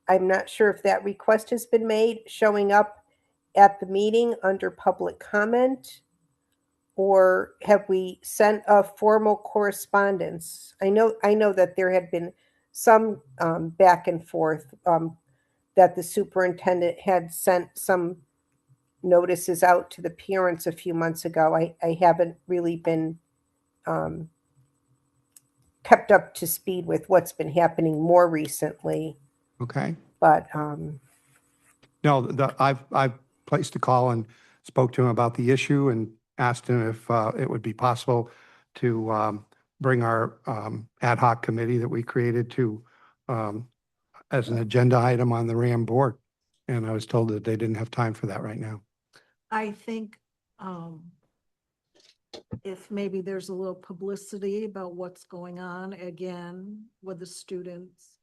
D: I'm not sure if that request has been made, showing up at the meeting under public comment, or have we sent a formal correspondence? I know that there had been some back and forth, that the superintendent had sent some notices out to the parents a few months ago. I haven't really been kept up to speed with what's been happening more recently,
B: Okay?
D: but
B: No, I've placed a call and spoke to him about the issue and asked him if it would be possible to bring our ad hoc committee that we created to as an agenda item on the RAM board. And I was told that they didn't have time for that right now.
E: I think if maybe there's a little publicity about what's going on again with the students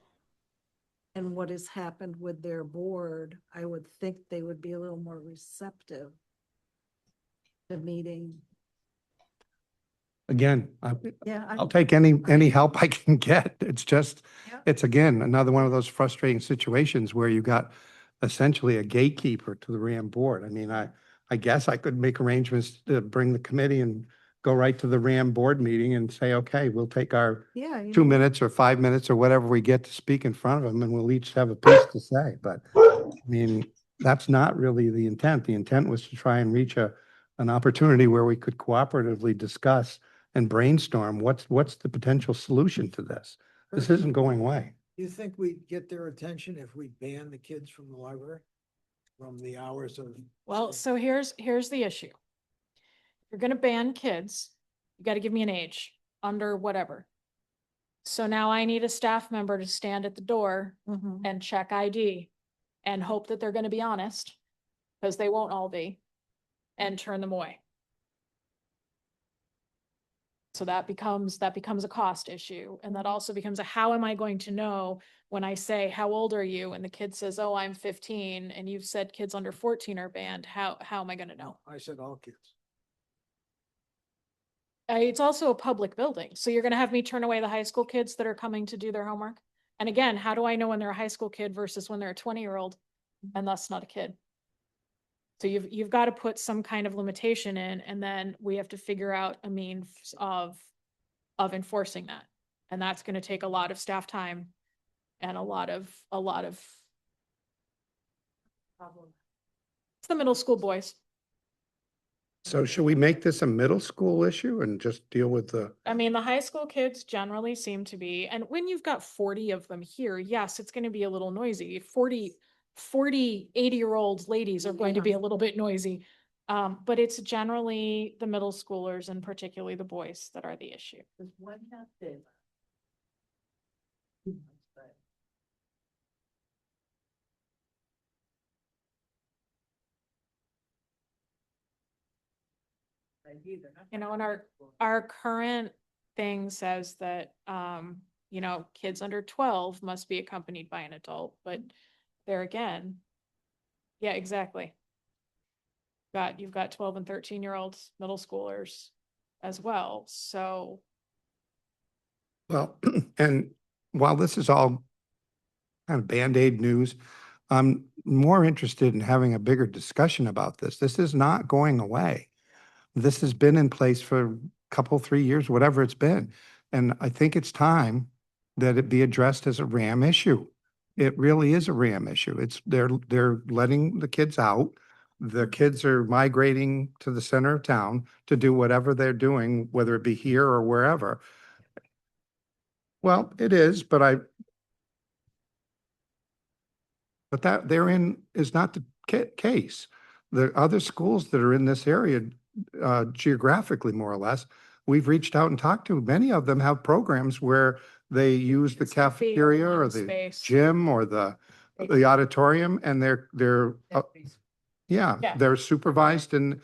E: and what has happened with their board, I would think they would be a little more receptive to meeting.
B: Again,
E: Yeah.
B: I'll take any help I can get. It's just,
E: Yeah.
B: it's again, another one of those frustrating situations where you got essentially a gatekeeper to the RAM board. I mean, I guess I could make arrangements to bring the committee and go right to the RAM board meeting and say, okay, we'll take our
E: Yeah.
B: 2 minutes or 5 minutes or whatever we get to speak in front of them, and we'll each have a piece to say. But I mean, that's not really the intent. The intent was to try and reach an opportunity where we could cooperatively discuss and brainstorm what's the potential solution to this. This isn't going away.
H: You think we'd get their attention if we ban the kids from the library? From the hours of?
A: Well, so here's the issue. If you're gonna ban kids, you gotta give me an age, under whatever. So now I need a staff member to stand at the door
E: Mhm.
A: and check ID and hope that they're gonna be honest, because they won't all be, and turn them away. So that becomes a cost issue. And that also becomes a, how am I going to know when I say, how old are you? And the kid says, oh, I'm 15, and you've said kids under 14 are banned. How am I gonna know?
H: I said all kids.
A: It's also a public building, so you're gonna have me turn away the high school kids that are coming to do their homework? And again, how do I know when they're a high school kid versus when they're a 20-year-old and thus not a kid? So you've got to put some kind of limitation in, and then we have to figure out a means of enforcing that. And that's gonna take a lot of staff time and a lot of it's the middle school boys.
B: So should we make this a middle school issue and just deal with the,
A: I mean, the high school kids generally seem to be, and when you've got 40 of them here, yes, it's gonna be a little noisy. 40 80-year-old ladies are going to be a little bit noisy. But it's generally the middle schoolers and particularly the boys that are the issue.
C: There's one half day. But
A: You know, and our current thing says that, you know, kids under 12 must be accompanied by an adult, but there again, yeah, exactly. You've got 12 and 13-year-olds, middle schoolers as well, so.
B: well, and while this is all kind of Band-Aid news, I'm more interested in having a bigger discussion about this. This is not going away. This has been in place for a couple, 3 years, whatever it's been. And I think it's time that it be addressed as a RAM issue. It really is a RAM issue. They're letting the kids out. The kids are migrating to the center of town to do whatever they're doing, whether it be here or wherever. Well, it is, but that therein is not the case. The other schools that are in this area, geographically, more or less, we've reached out and talked to. Many of them have programs where they use the
A: It's gonna be a
B: cafeteria or
A: one
B: the
A: space.
B: gym or the auditorium, and
A: Yeah.
B: they're supervised and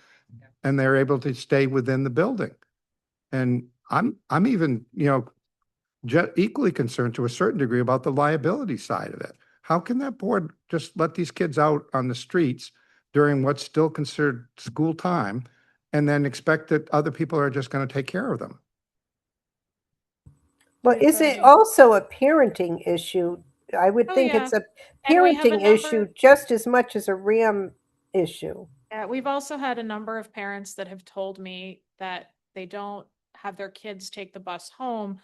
B: they're able to stay within the building. And I'm even, equally concerned to a certain degree about the liability side of it. How can that board just let these kids out on the streets during what's still considered school time and then expect that other people are just going to take care of them?
D: Well, is it
A: Totally.
D: also a parenting issue? I would
A: Oh,
D: think
A: yeah.
D: it's a
A: And we have a
D: parenting issue
A: number-
D: just as much as a RAM issue.
A: We've also had a number of parents that have told me that they don't have their kids take the bus home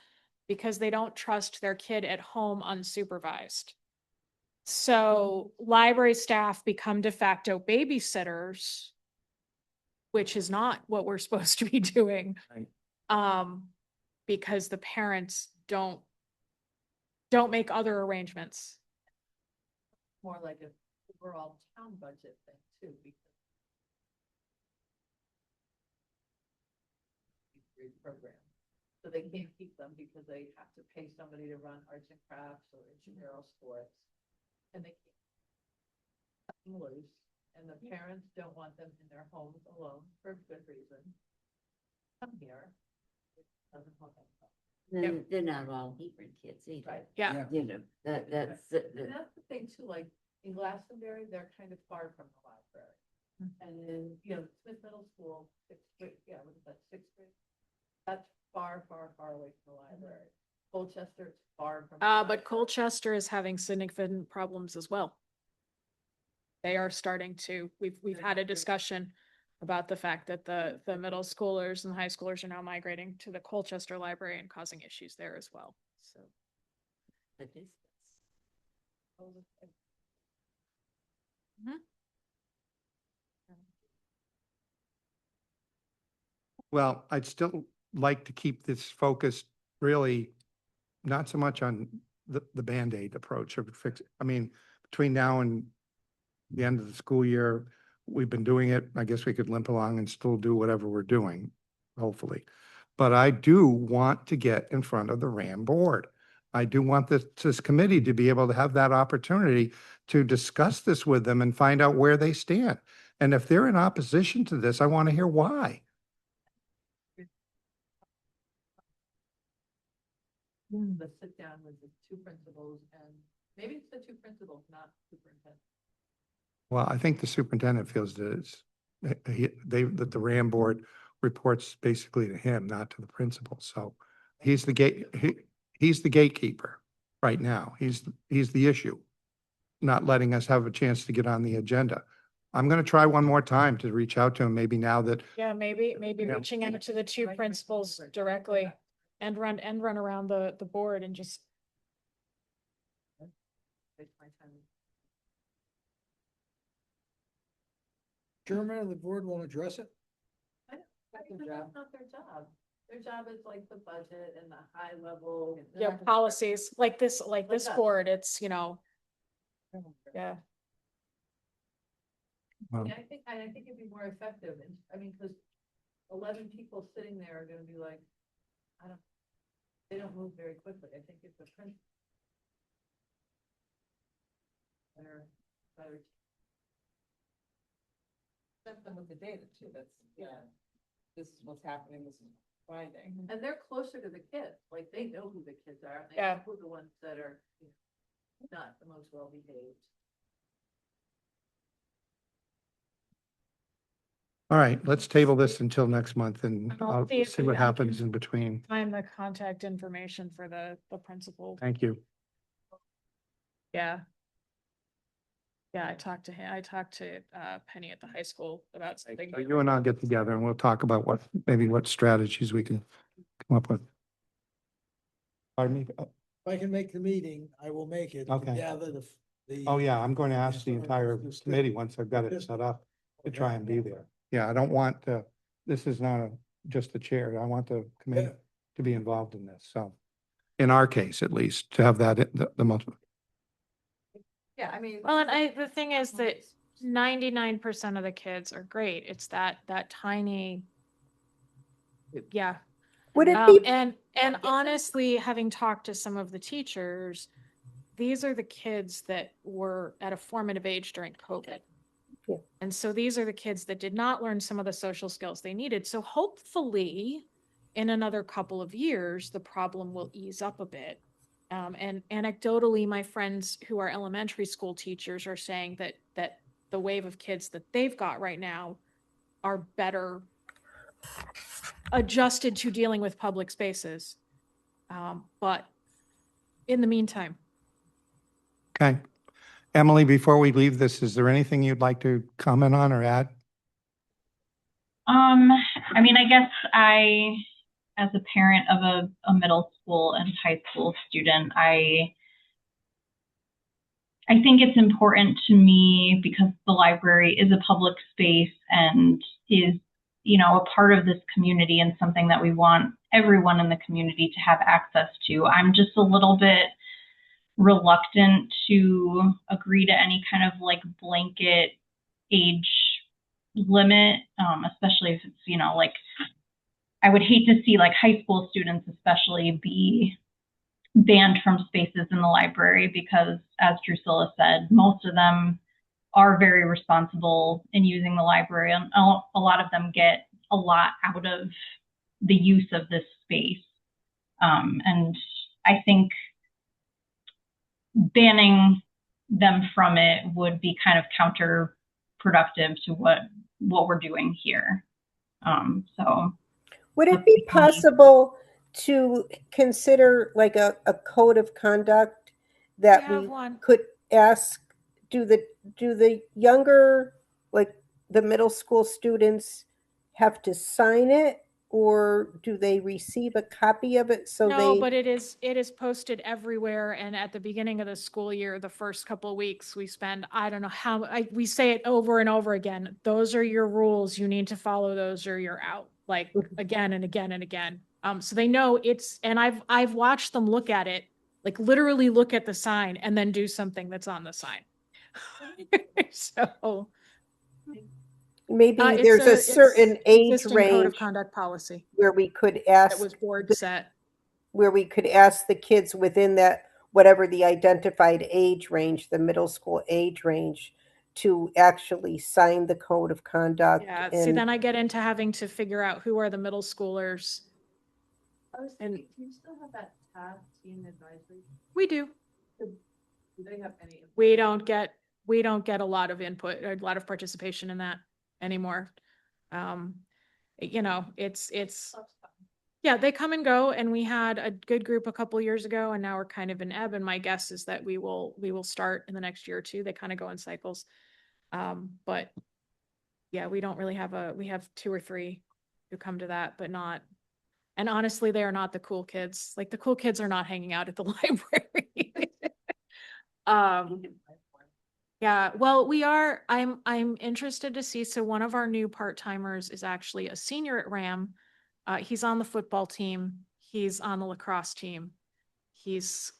A: because they don't trust their kid at home unsupervised. So library staff become de facto babysitters, which is not what we're supposed to be doing.
B: Right.
A: Because the parents don't make other arrangements.
C: more like a overall town budget thing too, because program. So they can't keep them because they have to pay somebody to run arts and crafts or intramural sports. And they can't cut them loose, and the parents don't want them in their homes alone for good reason. Come here. It doesn't help them.
G: They're not all Hebron kids either.
C: Right.
A: Yeah.
G: You know, that's.
C: And that's the thing too, like in Glastonbury, they're kind of far from the library. And then, Smith Middle School, sixth grade, what is that, sixth grade? That's far, far, far away from the library. Colchester, it's far from. the
A: But
C: library.
A: Colchester is having significant problems as well. They are starting to, we've had a discussion about the fact that the middle schoolers and high schoolers are now migrating to the Colchester library and causing issues there as well, so.
G: The distance.
B: Well, I'd still like to keep this focused really not so much on the Band-Aid approach of fix. I mean, between now and the end of the school year, we've been doing it. I guess we could limp along and still do whatever we're doing, hopefully. But I do want to get in front of the RAM board. I do want this committee to be able to have that opportunity to discuss this with them and find out where they stand. And if they're in opposition to this, I want to hear why.
C: the sit down with the two principals and maybe it's the two principals, not superintendent.
B: Well, I think the superintendent feels that it's, that the RAM board reports basically to him, not to the principal. So he's the he's the gatekeeper right now. He's the issue, not letting us have a chance to get on the agenda. I'm going to try one more time to reach out to him, maybe now that,
A: Yeah, maybe
B: Yeah.
A: reaching out to the two principals directly and run around the board and just,
C: Take my time.
H: Chairman of the board won't address it?
C: That's not their job. Their job is like the budget and the high level.
A: yeah, policies like this
C: us.
A: board, it's, you know, yeah.
B: well,
C: Yeah, I think it'd be more effective, and, I mean, because 11 people sitting there are gonna be like, they don't move very quickly, I think it's a principle. Better.
F: Set them with the data too, that's, yeah, this is what's happening, this is finding.
C: And they're closer to the kids, like, they know who the kids are, and they
A: Yeah.
C: know who the ones that are, you know, not the most well behaved.
B: all right, let's table this until next month and
A: I'll
B: I'll
A: see if
B: see what
A: I can-
B: happens in between.
A: Find the contact information for the principal.
B: Thank you.
A: Yeah. Yeah, I talked to him, I talked to Penny at the high school about something.
B: So you and I'll get together and we'll talk about maybe what strategies we can come up with. Pardon me?
H: If I can make the meeting, I will make it. to
B: Okay.
H: Gather the.
B: Oh, yeah, I'm going to ask the entire
H: Just-
B: committee once I've got it set up to try and be there. Yeah, I don't want this is not just the chair. I want the committee
H: Yeah.
B: to be involved in this. So in our case, at least, to have that, the most.
F: Yeah, I mean.
A: Well, and the thing is that 99% of the kids are great. It's that tiny. Yeah.
D: Would it be,
A: And honestly, having talked to some of the teachers, these are the kids that were at a formative age during COVID.
D: Yeah.
A: And so these are the kids that did not learn some of the social skills they needed. So hopefully in another couple of years, the problem will ease up a bit. And anecdotally, my friends who are elementary school teachers are saying that the wave of kids that they've got right now are better adjusted to dealing with public spaces. But in the meantime,
B: Okay. Emily, before we leave this, is there anything you'd like to comment on or add?
I: I mean, I guess as a parent of a middle school and high school student, I think it's important to me because the library is a public space and is, you know, a part of this community and something that we want everyone in the community to have access to. I'm just a little bit reluctant to agree to any kind of like blanket age limit, especially if it's, you know, like I would hate to see like high school students especially be banned from spaces in the library because, as Drusilla said, most of them are very responsible in using the library, and a lot of them get a lot out of the use of this space. And I think banning them from it would be kind of counterproductive to what we're doing here. So
D: would it be possible to consider like a code of conduct that
A: we have
D: we
A: one.
D: could ask, do the younger, like the middle school students have to sign it? Or do they receive a copy of it so
A: No,
D: they?
A: but it is posted everywhere. And at the beginning of the school year, the first couple of weeks, we spend, I don't know how, we say it over and over again. Those are your rules. You need to follow those or you're out, like again and again and again. So they know it's, and I've watched them look at it, like literally look at the sign and then do something that's on the sign. So.
D: Maybe
A: It's
D: there's a certain age
A: existing code of
D: range
A: conduct policy
D: where we could
A: that
D: ask,
A: was board set.
D: where we could ask the kids within that, whatever the identified age range, the middle school age range, to actually sign the code of conduct.
A: Yeah, see, then I get into having to figure out who are the middle schoolers And
C: do you still have that tab teen advisory?
A: we do.
C: Do they have any?
A: We don't get a lot of input, or a lot of participation in that anymore. Um, you know, it's, yeah, they come and go, and we had a good group a couple years ago, and now we're kind of in ebb, and my guess is that we will start in the next year or two. They kind of go in cycles. But yeah, we don't really have we have 2 or 3 who come to that, but not, and honestly, they are not the cool kids. Like, the cool kids are not hanging out at the library. Yeah, well, I'm interested to see, so one of our new part-timers is actually a senior at RAM. He's on the football team, he's on the lacrosse team. He's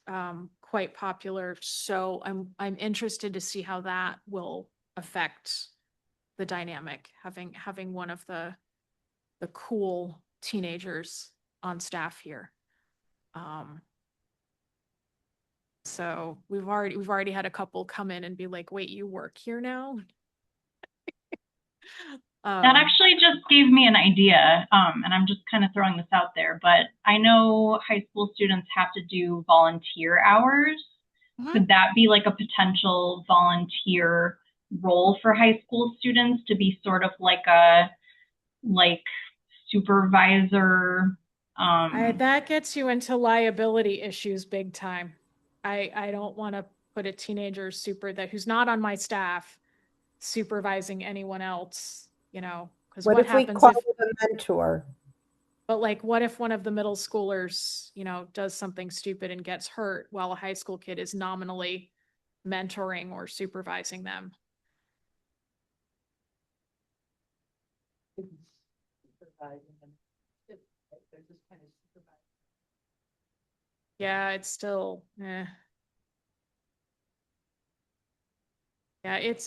A: quite popular, so I'm interested to see how that will affect the dynamic, having one of the cool teenagers on staff here. So we've already had a couple come in and be like, wait, you work here now?
I: That actually just gave me an idea, and I'm just kind of throwing this out there, but I know high school students have to do volunteer hours.
A: Mhm.
I: Could that be like a potential volunteer role for high school students to be sort of like a supervisor?
A: That gets you into liability issues big time. I don't want to put a teenager who's not on my staff supervising anyone else, because
D: What
A: what
D: if we
A: happens
D: call
A: if,
D: it a mentor?
A: but like, what if one of the middle schoolers, does something stupid and gets hurt while a high school kid is nominally mentoring or supervising them? Yeah, it's still, Yeah,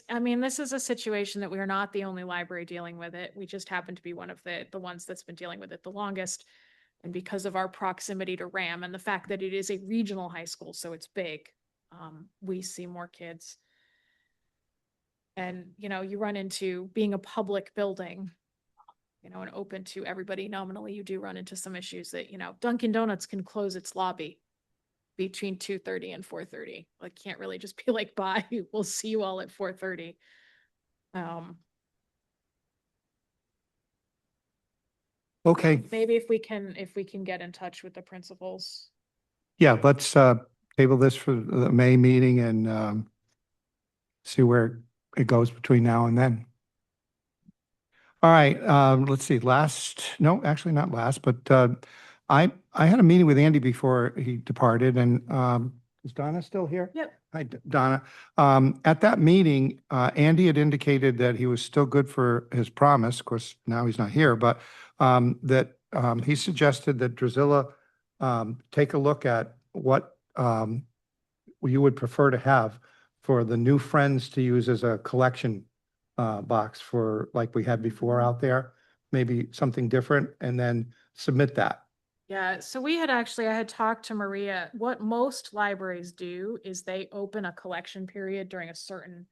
A: I mean, this is a situation that we are not the only library dealing with it. We just happen to be one of the ones that's been dealing with it the longest. And because of our proximity to RAM and the fact that it is a regional high school, so it's big, we see more kids. And, you run into being a public building, and open to everybody nominally, you do run into some issues that, Dunkin' Donuts can close its lobby between 2:30 and 4:30. Like, can't really just be like, bye, we'll see you all at 4:30.
B: Okay,
A: Maybe if we can get in touch with the principals.
B: yeah, let's table this for the May meeting and see where it goes between now and then. All right, let's see, no, actually not last, but I had a meeting with Andy before he departed, and is Donna still here?
A: Yep.
B: Hi, Donna. At that meeting, Andy had indicated that he was still good for his promise. Of course, now he's not here, but that he suggested that Drusilla take a look at what you would prefer to have for the new friends to use as a collection box for, like we had before out there, maybe something different, and then submit that.
A: Yeah, so I had talked to Maria. What most libraries do is they open a collection period during a certain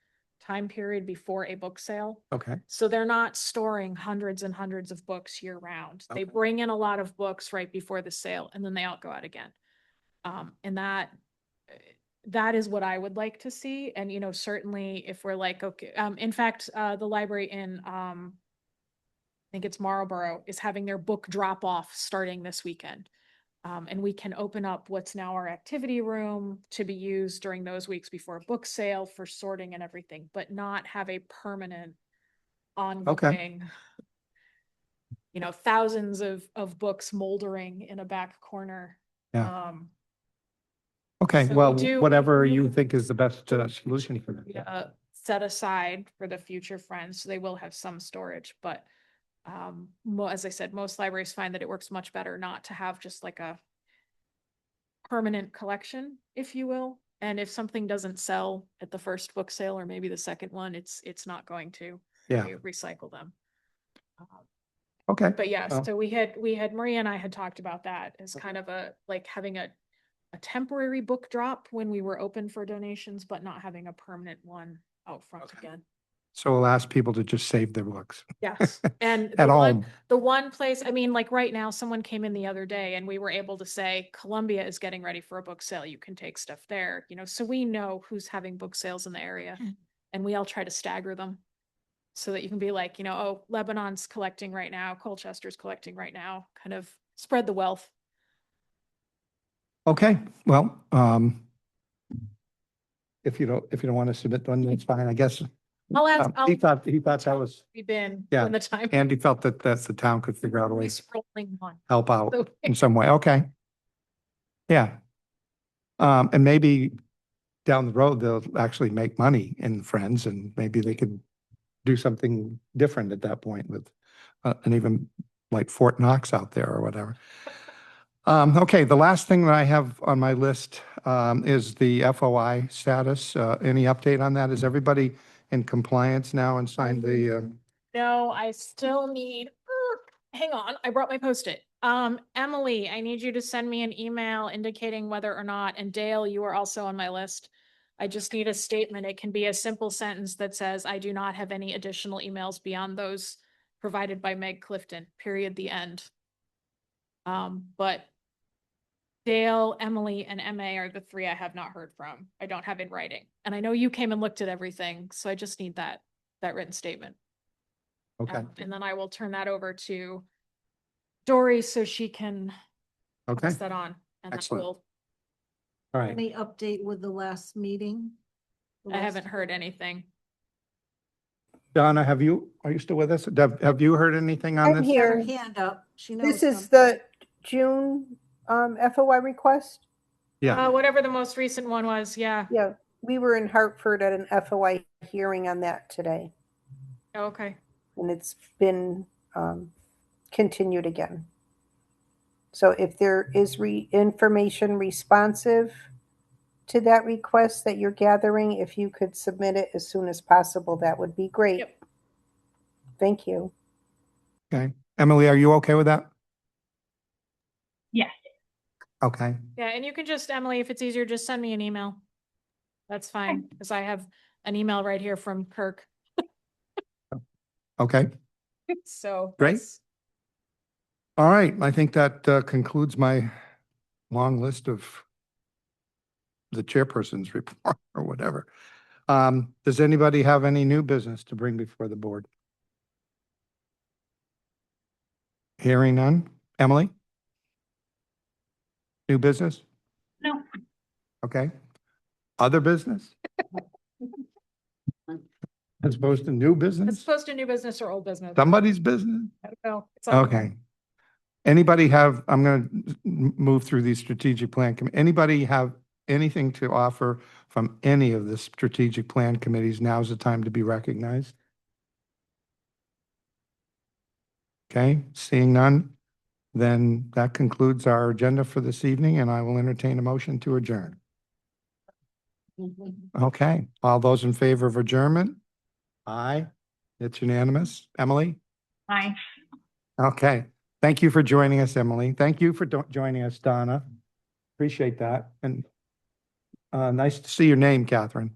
A: time period before a book sale.
B: Okay,
A: So they're not storing hundreds and hundreds of books year round. They
B: Okay.
A: bring in a lot of books right before the sale, and then they all go out again. And that is what I would like to see. And, certainly if we're like, okay, in fact, the library in, I think it's Marlborough, is having their book drop off starting this weekend. And we can open up what's now our activity room to be used during those weeks before a book sale for sorting and everything, but not have a permanent ongoing, thousands of books moldering in a back corner.
B: Yeah. okay,
A: So
B: well,
A: we do-
B: whatever
A: we-
B: you think is the best solution for that.
A: Set aside for the future friends, so they will have some storage, but as I said, most libraries find that it works much better not to have just like a permanent collection, if you will. And if something doesn't sell at the first book sale or maybe the second one, it's not going to.
B: Yeah.
A: We recycle them.
B: Okay.
A: But yeah,
B: Well-
A: so we had Maria and I had talked about that as kind of like having a temporary book drop when we were open for donations, but not having a permanent one out front
B: Okay.
A: again.
B: So we'll ask people to just save their books
A: Yes. And
B: at
A: the one,
B: home.
A: the one place, I mean, like right now, someone came in the other day and we were able to say Columbia is getting ready for a book sale. You can take stuff there, so we know who's having book sales in the area. And we all try to stagger them so that you can be like, oh, Lebanon's collecting right now, Colchester's collecting right now, kind of spread the wealth.
B: Okay, well, if you don't want to submit one, that's fine, I guess.
A: I'll ask,
B: He thought that was,
A: we've been
B: Yeah.
A: when the time.
B: Andy felt that the town could figure out a way to
A: Scrolling on.
B: help out
A: So-
B: in some way. Okay. Yeah. And maybe down the road, they'll actually make money in Friends and maybe they could do something different at that point with and even like Fort Knox out there or whatever. Okay, the last thing that I have on my list is the FOI status. Any update on that? Is everybody in compliance now and signed the?
A: No, I still need, hang on, I brought my Post-it. Emily, I need you to send me an email indicating whether or not, and Dale, you are also on my list. I just need a statement. It can be a simple sentence that says, I do not have any additional emails beyond those provided by Meg Clifton, period, the end. But Dale, Emily, and MA are the three I have not heard from. I don't have in writing. And I know you came and looked at everything, so I just need that written statement.
B: Okay,
A: And then I will turn that over to Dory so she can
B: okay,
A: pass that on. And that
B: Excellent.
A: will,
B: all right.
E: Any update with the last meeting? The
A: I
E: last-
A: haven't heard anything.
B: Donna, are you still with us? Have you heard anything on
D: I'm
B: this?
E: She had her
D: here.
E: hand up. She knows.
D: This is
E: something.
D: the June FOI request.
B: Yeah,
A: Whatever the most recent one was, yeah.
D: Yeah, we were in Hartford at an FOI hearing on that today,
A: Oh, okay.
D: and it's been continued again. So if there is information responsive to that request that you're gathering, if you could submit it as soon as possible, that would be great.
A: Yep.
D: Thank you.
B: okay. Emily, are you okay with that?
I: Yes.
B: Okay,
A: Yeah, and you can just, Emily, if it's easier, just send me an email. That's fine, because I have an email right here from Kirk.
B: okay.
A: So.
B: Great.
A: that's-
B: All right, I think that concludes my long list of the chairperson's report or whatever. Does anybody have any new business to bring before the board? Hearing none. Emily? New business?
I: No.
B: Okay. Other business? As opposed to new
A: As
B: business?
A: opposed to new business or old business.
B: Somebody's business?
A: I don't know. It's up to you.
B: Okay. Anybody have, I'm going to move through these strategic plan, anybody have anything to offer from any of the strategic plan committees? Now's the time to be recognized. Okay, seeing none, then that concludes our agenda for this evening, and I will entertain a motion to adjourn. Okay, all those in favor of adjournment? Aye, it's unanimous. Emily?
I: Hi.
B: Okay, thank you for joining us, Emily. Thank you for joining us, Donna. Appreciate that. And nice to see your name, Catherine.